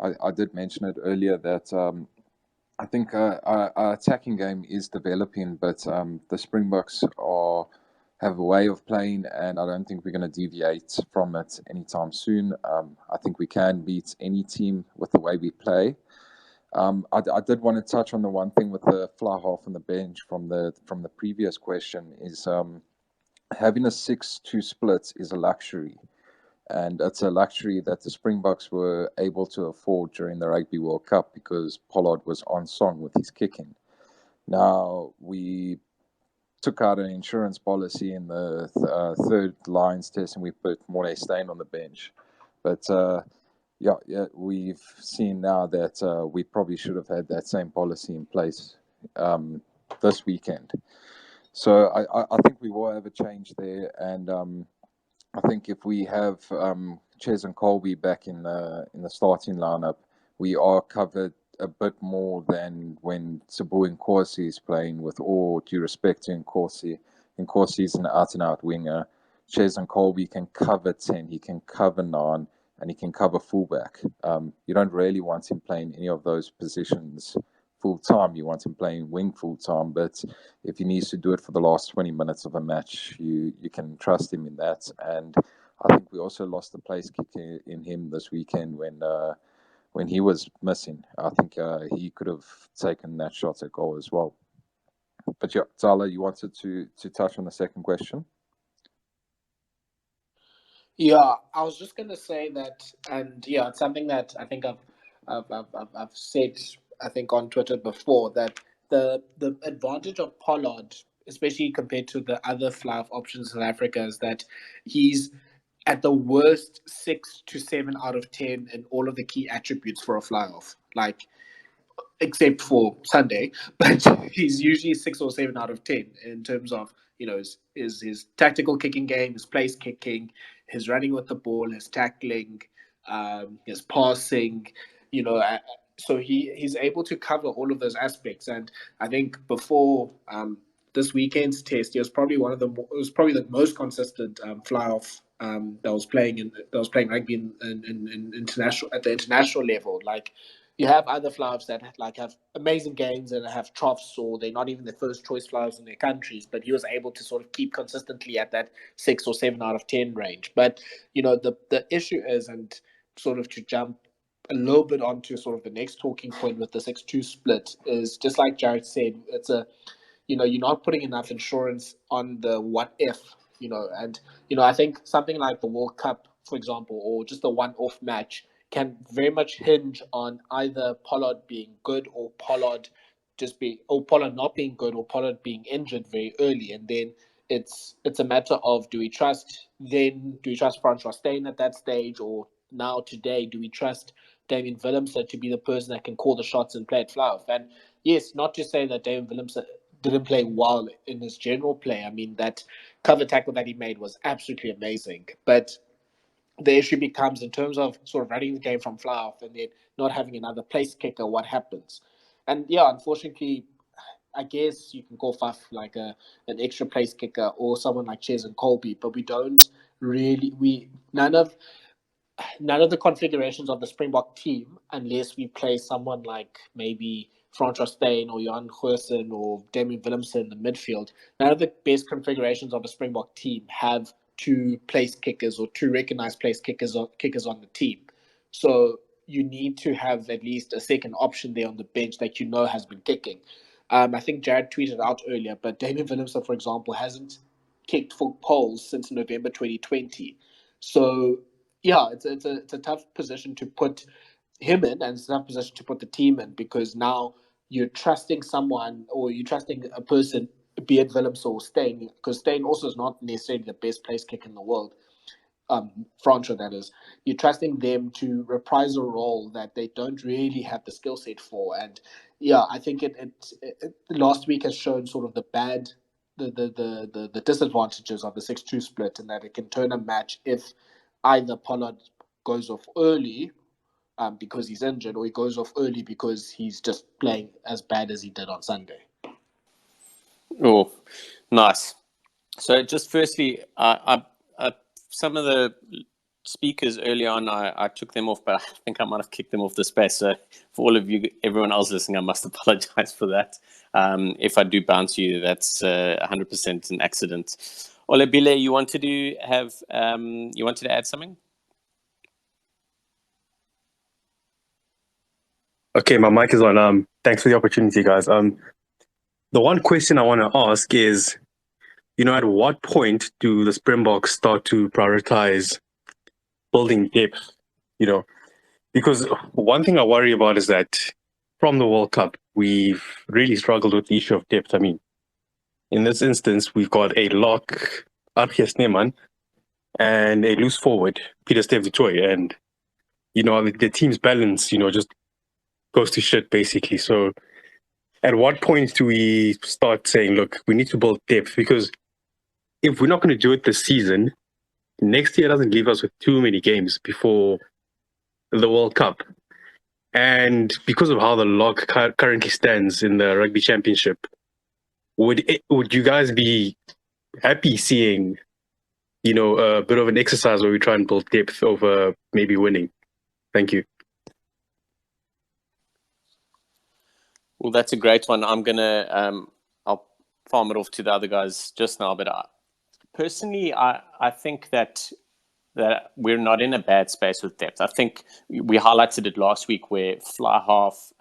I did mention it earlier that I think our attacking game is developing, but the Springboks have a way of playing, and I don't think we're going to deviate from it anytime soon. I think we can beat any team with the way we play. I did want to touch on the one thing with the fly half on the bench from the previous question is having a 6-2 split is a luxury, and it's a luxury that the Springboks were able to afford during the Rugby World Cup because Pollard was on song with his kicking. Now, we took out an insurance policy in the third Lions test, and we put Mornay Steyn on the bench. But yeah, we've seen now that we probably should have had that same policy in place this weekend. So I think we will have a change there, and I think if we have Ches and Colby back in the starting lineup, we are covered a bit more than when Sabu Nkosi is playing, with all due respect to Nkosi. Nkosi is an out-and-out winger. Ches and Colby can cover 10, he can cover 9, and he can cover fullback. You don't really want him playing any of those positions full-time. You want him playing wing full-time, but if he needs to do it for the last 20 minutes of a match, you can trust him in that. And I think we also lost the place kicker in him this weekend when he was missing. I think he could have taken that shot at goal as well. But yeah, Tyler, you wanted to touch on the second question? Yeah, I was just gonna say that, and yeah, it's something that I think I've said, I think, on Twitter before, that the advantage of Pollard, especially compared to the other fly-off options in Africa, is that he's at the worst 6 to 7 out of 10 in all of the key attributes for a fly-off. Like, except for Sunday, but he's usually 6 or 7 out of 10 in terms of, you know, his tactical kicking game, his place kicking, his running with the ball, his tackling, his passing, you know. So he's able to cover all of those aspects. And I think before this weekend's test, he was probably the most consistent fly off that was playing rugby in international, at the international level. Like, you have other fly-offs that like have amazing games and have troughs, or they're not even the first choice fly-offs in their countries, but he was able to sort of keep consistently at that 6 or 7 out of 10 range. But you know, the issue is, and sort of to jump a little bit onto sort of the next talking point with the 6-2 split, is just like Jared said, it's a, you know, you're not putting enough insurance on the what if, you know. And you know, I think something like the World Cup, for example, or just a one-off match, can very much hinge on either Pollard being good or Pollard not being good, or Pollard being injured very early. And then it's a matter of, do we trust Francois Steyn at that stage, or now today do we trust Damien Willemse to be the person that can call the shots and play at fly-off? And yes, not to say that Damien Willemse didn't play well in his general play. I mean, that cover tackle that he made was absolutely amazing, but the issue becomes, in terms of sort of running the game from fly off and then not having another place kicker, what happens? And yeah, unfortunately, I guess you can call Faf like an extra place kicker, or someone like Ches and Colby, but none of the configurations of the Springbok team, unless we play someone like maybe Francois Steyn or Jan Goosen or Damien Willemse in the midfield, none of the best configurations of a Springbok team have two place kickers or two recognized place kickers on the team. So you need to have at least a second option there on the bench that you know has been kicking. I think Jared tweeted out earlier, but Damien Willemse, for example, hasn't kicked for poles since November 2020. So yeah, it's a tough position to put him in, and it's a tough position to put the team in, because now you're trusting someone, or you're trusting a person, be it Willemse or Steyn, because Steyn also is not necessarily the best place kick in the world. Franco, that is. You're trusting them to reprise a role that they don't really have the skill set for. And yeah, I think it last week has shown sort of the disadvantages of the 6-2 split, and that it can turn a match if either Pollard goes off early because he's injured, or he goes off early because he's just playing as bad as he did on Sunday. Oh, nice. So just firstly, some of the speakers early on, I took them off, but I think I might have kicked them off the space. So for all of you, everyone else listening, I must apologize for that. If I do bounce you, that's 100% an accident. Olabile, you wanted to add something? Okay, my mic is on. Thanks for the opportunity, guys. The one question I want to ask is, at what point do the Springboks start to prioritize building depth? Because one thing I worry about is that from the World Cup, we've really struggled with the issue of depth. I mean, In this instance, we've got a lock, Arjes Sneeman, and a loose forward, Peter Steve Vitoy. And, the team's balance, just goes to shit, basically. So at what point do we start saying, look, we need to build depth? Because if we're not going to do it this season, next year doesn't leave us with too many games before the World Cup. And because of how the log currently stands in the Rugby Championship, would you guys be happy seeing, a bit of an exercise where we try and build depth over maybe winning? Thank you. Well, that's a great one. I'm gonna I'll farm it off to the other guys just now, but personally, I think that we're not in a bad space with depth. I think we highlighted it last week where fly half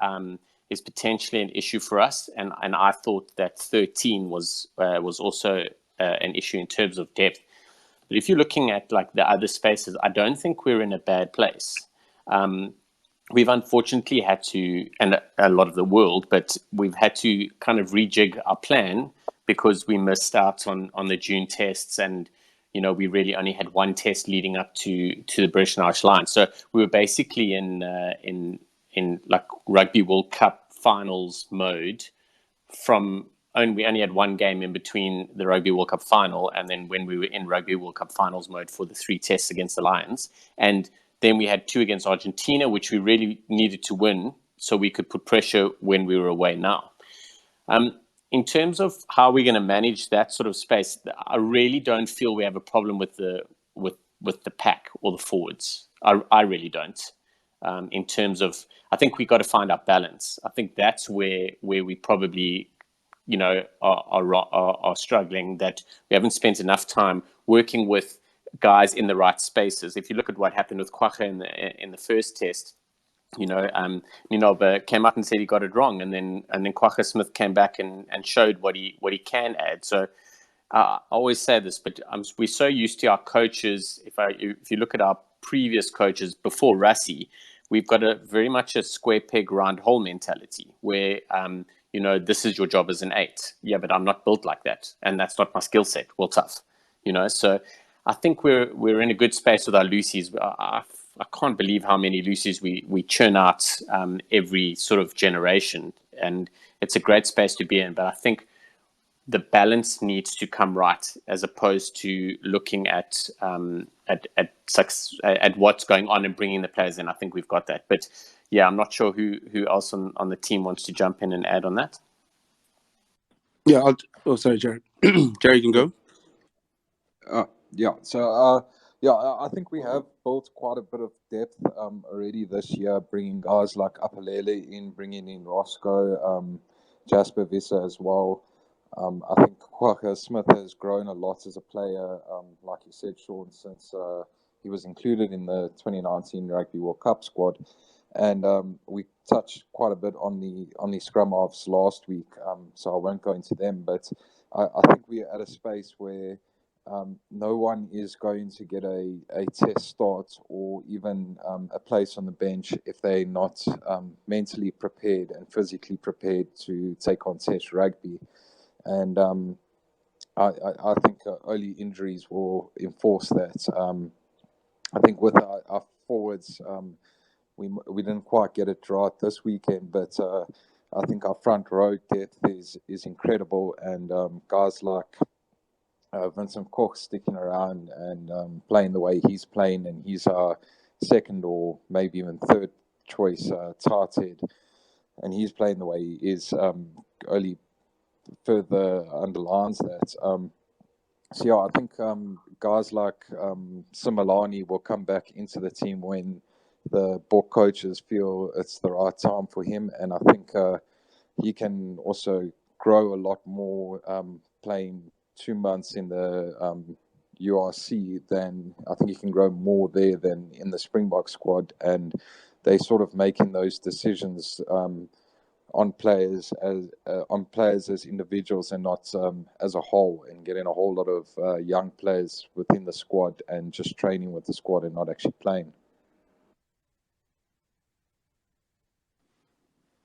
is potentially an issue for us, and I thought that 13 was also an issue in terms of depth. But if you're looking at like the other spaces, I don't think we're in a bad place. We've unfortunately had to, and a lot of the world, but we've had to kind of rejig our plan because we missed out on the June tests, and we really only had one test leading up to the British and Irish line. So we were basically in like Rugby World Cup finals mode we only had one game in between the Rugby World Cup final and then when we were in Rugby World Cup finals mode for the 3 tests against the Lions. And then we had 2 against Argentina, which we really needed to win so we could put pressure when we were away now. In terms of how we're going to manage that sort of space, I really don't feel we have a problem with the pack or the forwards. I really don't. In terms of, I think we got to find our balance. I think that's where we probably, are struggling, that we haven't spent enough time working with guys in the right spaces. If you look at what happened with Kwagga in the first test, Ninoba came up and said he got it wrong, and then Kwagga Smith came back and showed what he can add. So I always say this, but we're so used to our coaches. If you look at our previous coaches before Rassie, we've got very much a square peg round hole mentality where this is your job as an 8. Yeah, but I'm not built like that, and that's not my skill set. Well, tough, So I think we're in a good space with our loosies. I can't believe how many loosies we churn out every sort of generation, and it's a great space to be in. But I think the balance needs to come right, as opposed to looking at what's going on and bringing the players in. I think we've got that, but yeah, I'm not sure who else on the team wants to jump in and add on that. Yeah, sorry, Jared. Jared, you can go. Yeah, so I think we have built quite a bit of depth already this year, bringing guys like Apalele in, bringing in Roscoe, Jasper Visser as well. I think Kwagga Smith has grown a lot as a player, like you said, Sean, since he was included in the 2019 Rugby World Cup squad. And we touched quite a bit on the scrum halves last week, so I won't go into them. But I think we're at a space where no one is going to get a test start or even a place on the bench if they're not mentally prepared and physically prepared to take on test rugby. And I think early injuries will enforce that. I think with our forwards, we didn't quite get it right this weekend, but I think our front row depth is incredible, and guys like Vincent Koch sticking around and playing the way he's playing, and he's our second or maybe even third choice tight head, and he's playing the way he is, only further underlines that. So yeah, I think guys like Similani will come back into the team when the board coaches feel it's the right time for him, and I think he can also grow a lot more playing 2 months in the URC. Than I think he can grow more there than in the Springbok squad, and they sort of making those decisions on players as individuals and not as a whole, and getting a whole lot of young players within the squad and just training with the squad and not actually playing.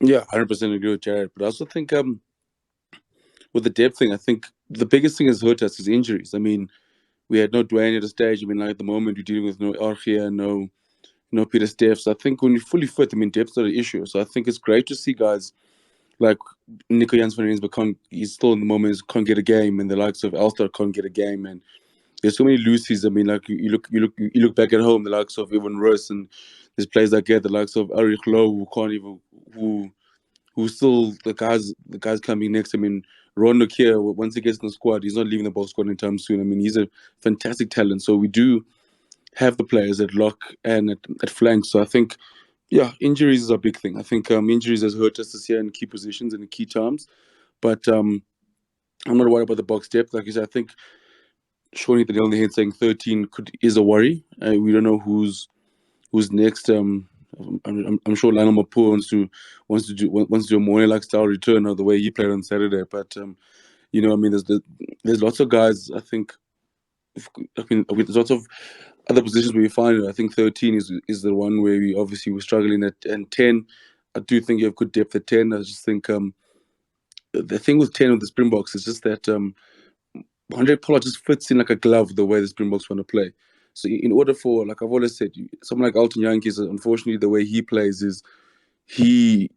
Yeah, 100% agree with Jared. But I also think with the depth thing, I think the biggest thing has hurt us is injuries. I mean, we had no Dwayne at a stage. I mean, like at the moment, we're dealing with no Archia, no Peter Steff. So I think when you're fully fit, I mean, depth's not an issue. So I think it's great to see guys like Nico Jans van Rensburg he's still in the moment, can't get a game, and the likes of Elster can't get a game, and there's so many loosies. I mean, like you look back at home, the likes of Evan Roos, and there's players like that, the likes of Eric Lowe, who can't even who's still the guys coming next. I mean, Ron Nokia, once he gets in the squad, he's not leaving the ball squad anytime soon. I mean, he's a fantastic talent. So we do have the players at lock and at flank. So I think, yeah, injuries is a big thing. I think injuries has hurt us this year in key positions and in key times. But I'm not worried about the box depth. Like you said, I think Shawnee hit the nail on the head saying 13 is a worry. We don't know who's next. I'm sure Lionel Mapu wants to do a more like style return or the way he played on Saturday. But you know, I mean, there's lots of guys. I think, there's lots of other positions where you find it. I think 13 is the one where we obviously were struggling at, and 10. I do think you have good depth at 10. I just think the thing with 10 with the Springboks is just that Andre Pollard just fits in like a glove the way the Springboks want to play. So in order for, like I've always said, someone like Alton Yankees, unfortunately, the way he plays is you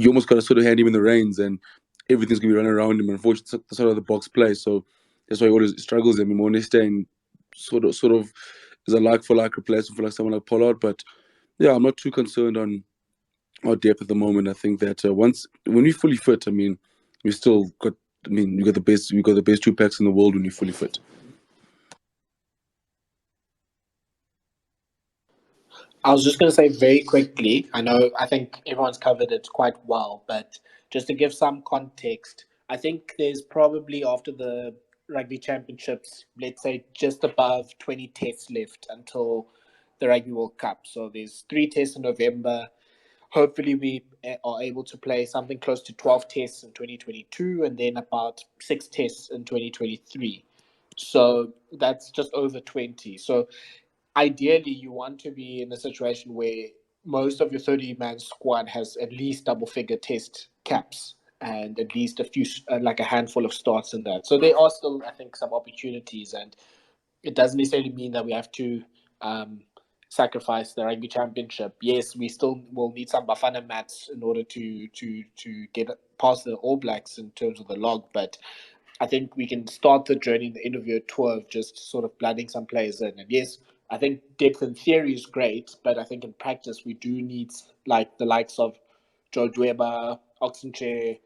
almost got to sort of hand him in the reins and everything's going to be running around him. Unfortunately, that's sort of the box play. So that's why he always struggles. I mean, Mornestein sort of is a like-for-like replacement for like someone like Pollard. But yeah, I'm not too concerned on our depth at the moment. I think that when we're fully fit, I mean, we still got. I mean, we got the best two packs in the world when you're fully fit. I was just going to say very quickly, I think everyone's covered it quite well, but just to give some context, I think there's probably after the Rugby Championships, let's say just above 20 tests left until the Rugby World Cup. So there's 3 tests in November. Hopefully we are able to play something close to 12 tests in 2022 and then about 6 tests in 2023. So that's just over 20. So ideally you want to be in a situation where most of your 30-man squad has at least double-figure test caps and at least a few, like a handful of starts in that. So there are still, I think, some opportunities, and it doesn't necessarily mean that we have to sacrifice the Rugby Championship. Yes, we still will need some Bafana mats in order to get past the All Blacks in terms of the log, but I think we can start the journey in the end of year 12 just sort of blooding some players in. And yes, I think depth in theory is great, but I think in practice we do need like the likes of Joe Dweba, Oxenchair,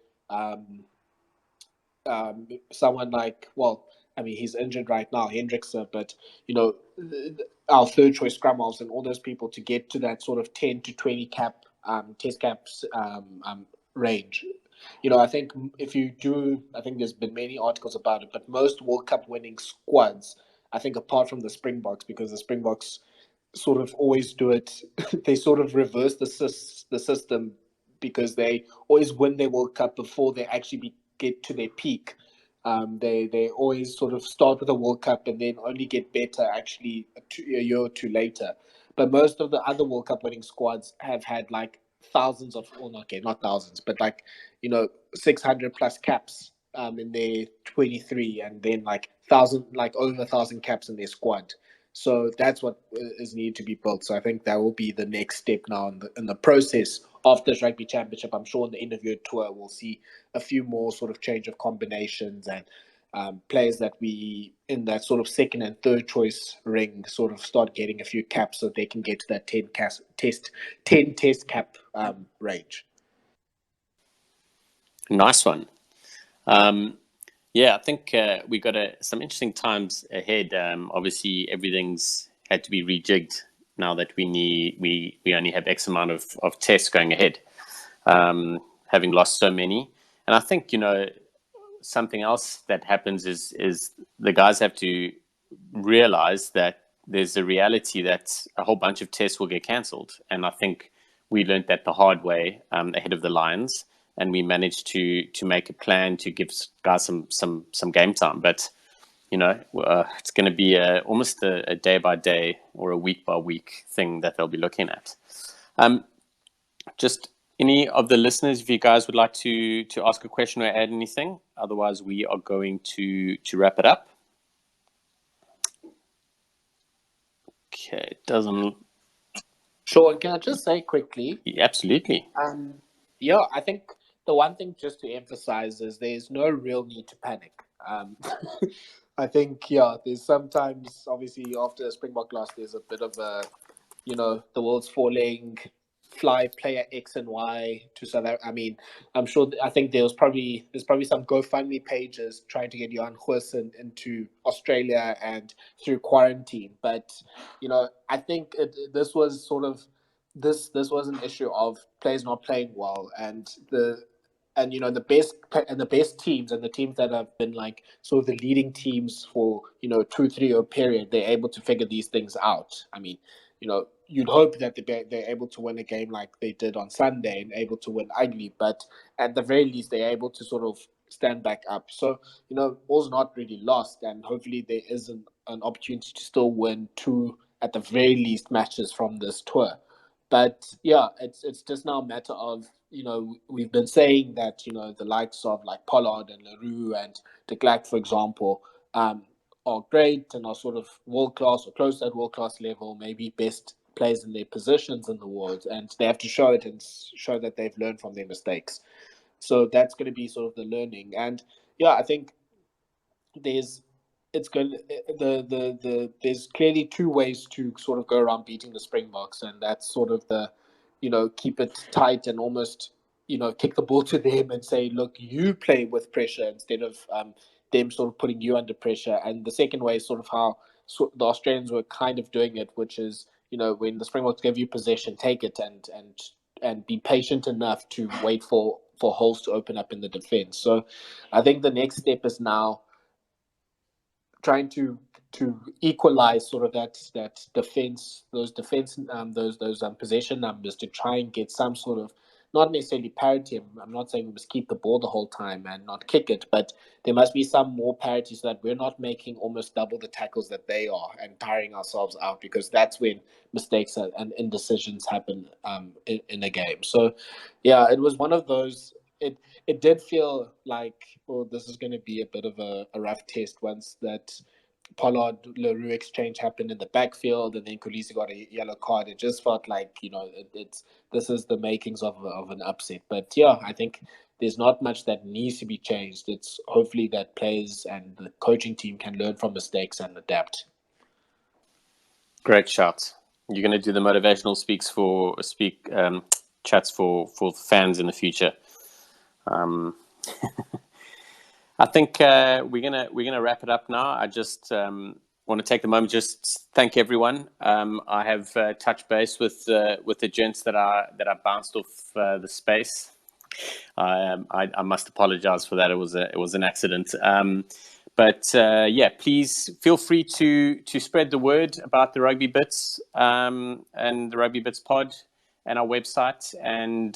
someone like, well, I mean, he's injured right now, Hendrickson, but, you know, our third choice scrum halves and all those people to get to that sort of 10 to 20 cap, test caps range. You know, I think if you do, I think there's been many articles about it, but most World Cup winning squads, I think apart from the Springboks, because the Springboks sort of always do it, they sort of reverse the system because they always win their World Cup before they actually get to their peak. They always sort of start with a World Cup and then only get better actually a year or two later. But most of the other World Cup winning squads have had like thousands of, well, okay, not thousands, but like, you know, 600 plus caps in their 23, and then like over 1,000 caps in their squad. So that's what is needed to be built. So I think that will be the next step now in the process of this Rugby Championship. I'm sure in the interview tour we'll see a few more sort of change of combinations and players that we in that sort of second and third choice ring sort of start getting a few caps so they can get to that 10 test cap range. Nice one. Yeah, I think we got some interesting times ahead. Obviously, everything's had to be rejigged now that we only have X amount of tests going ahead, having lost so many. And I think, you know, something else that happens is the guys have to realize that there's a reality that a whole bunch of tests will get cancelled. And I think we learned that the hard way ahead of the Lions. And we managed to make a plan to give guys some game time. But, you know, it's going to be almost a day-by-day or a week-by-week thing that they'll be looking at. Just Any of the listeners, if you guys would like to ask a question or add anything, otherwise we are going to wrap it up. Okay, it doesn't. Sure. Can I just say quickly? Absolutely. Yeah, I think the one thing just to emphasize is there's no real need to panic. I think, there's sometimes, obviously, after a Springbok loss, there's a bit of a, the world's falling, fly player X and Y to South Africa. I mean, I think there's probably some GoFundMe pages trying to get Jan Goosen into Australia and through quarantine. But, I think this was sort of, this was an issue of players not playing well, and the best teams and the teams that have been like sort of the leading teams for 2-3 year period, they're able to figure these things out. I mean, you'd hope that they're able to win a game like they did on Sunday and able to win ugly, but at the very least they're able to sort of stand back up. So all's not really lost, and hopefully there is an opportunity to still win 2 at the very least matches from this tour. But yeah, it's just now a matter of, we've been saying that, the likes of like Pollard and Leroux and de Klerk, for example, are great and are sort of world-class or close to that world-class level, maybe best players in their positions in the world. And they have to show it and show that they've learned from their mistakes. So that's going to be sort of the learning. And yeah, I think there's clearly 2 ways to sort of go around beating the Springboks, and that's sort of the, keep it tight and almost, kick the ball to them and say, look, you play with pressure instead of them sort of putting you under pressure. And the second way is sort of how the Australians were kind of doing it, which is, when the Springboks give you possession, take it and be patient enough to wait for holes to open up in the defense. So I think the next step is now trying to equalize sort of that defense, those possession numbers, to try and get some sort of, not necessarily parity. I'm not saying we must keep the ball the whole time and not kick it, but there must be some more parity so that we're not making almost double the tackles that they are and tiring ourselves out, because that's when mistakes and indecisions happen in a game. So yeah, it was one of those. It did feel like, well, this is going to be a bit of a rough test once that Pollard Leroux exchange happened in the backfield, and then Kolisi got a yellow card. It just felt like, this is the makings of an upset. But yeah, I think there's not much that needs to be changed. It's hopefully that players and the coaching team can learn from mistakes and adapt. Great shout. You're going to do the motivational chats for fans in the future. I think we're gonna wrap it up now. I just want to take the moment, just thank everyone. I have touched base with the gents that I bounced off the space. I must apologize for that. It was an accident. But please feel free to spread the word about the RugbyBits and the RugbyBitsPod and our website, and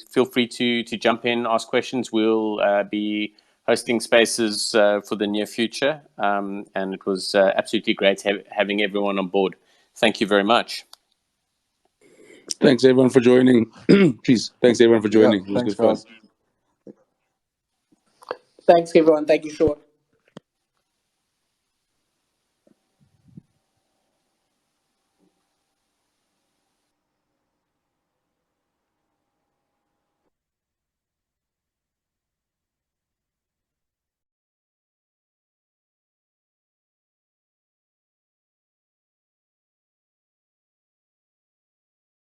feel free to jump in, ask questions. We'll be hosting spaces for the near future, and it was absolutely great having everyone on board. Thank you very much. Thanks everyone for joining. Please, thanks everyone for joining. Yeah, it was thanks, good fun. guys. Thanks everyone. Thank you, Sean.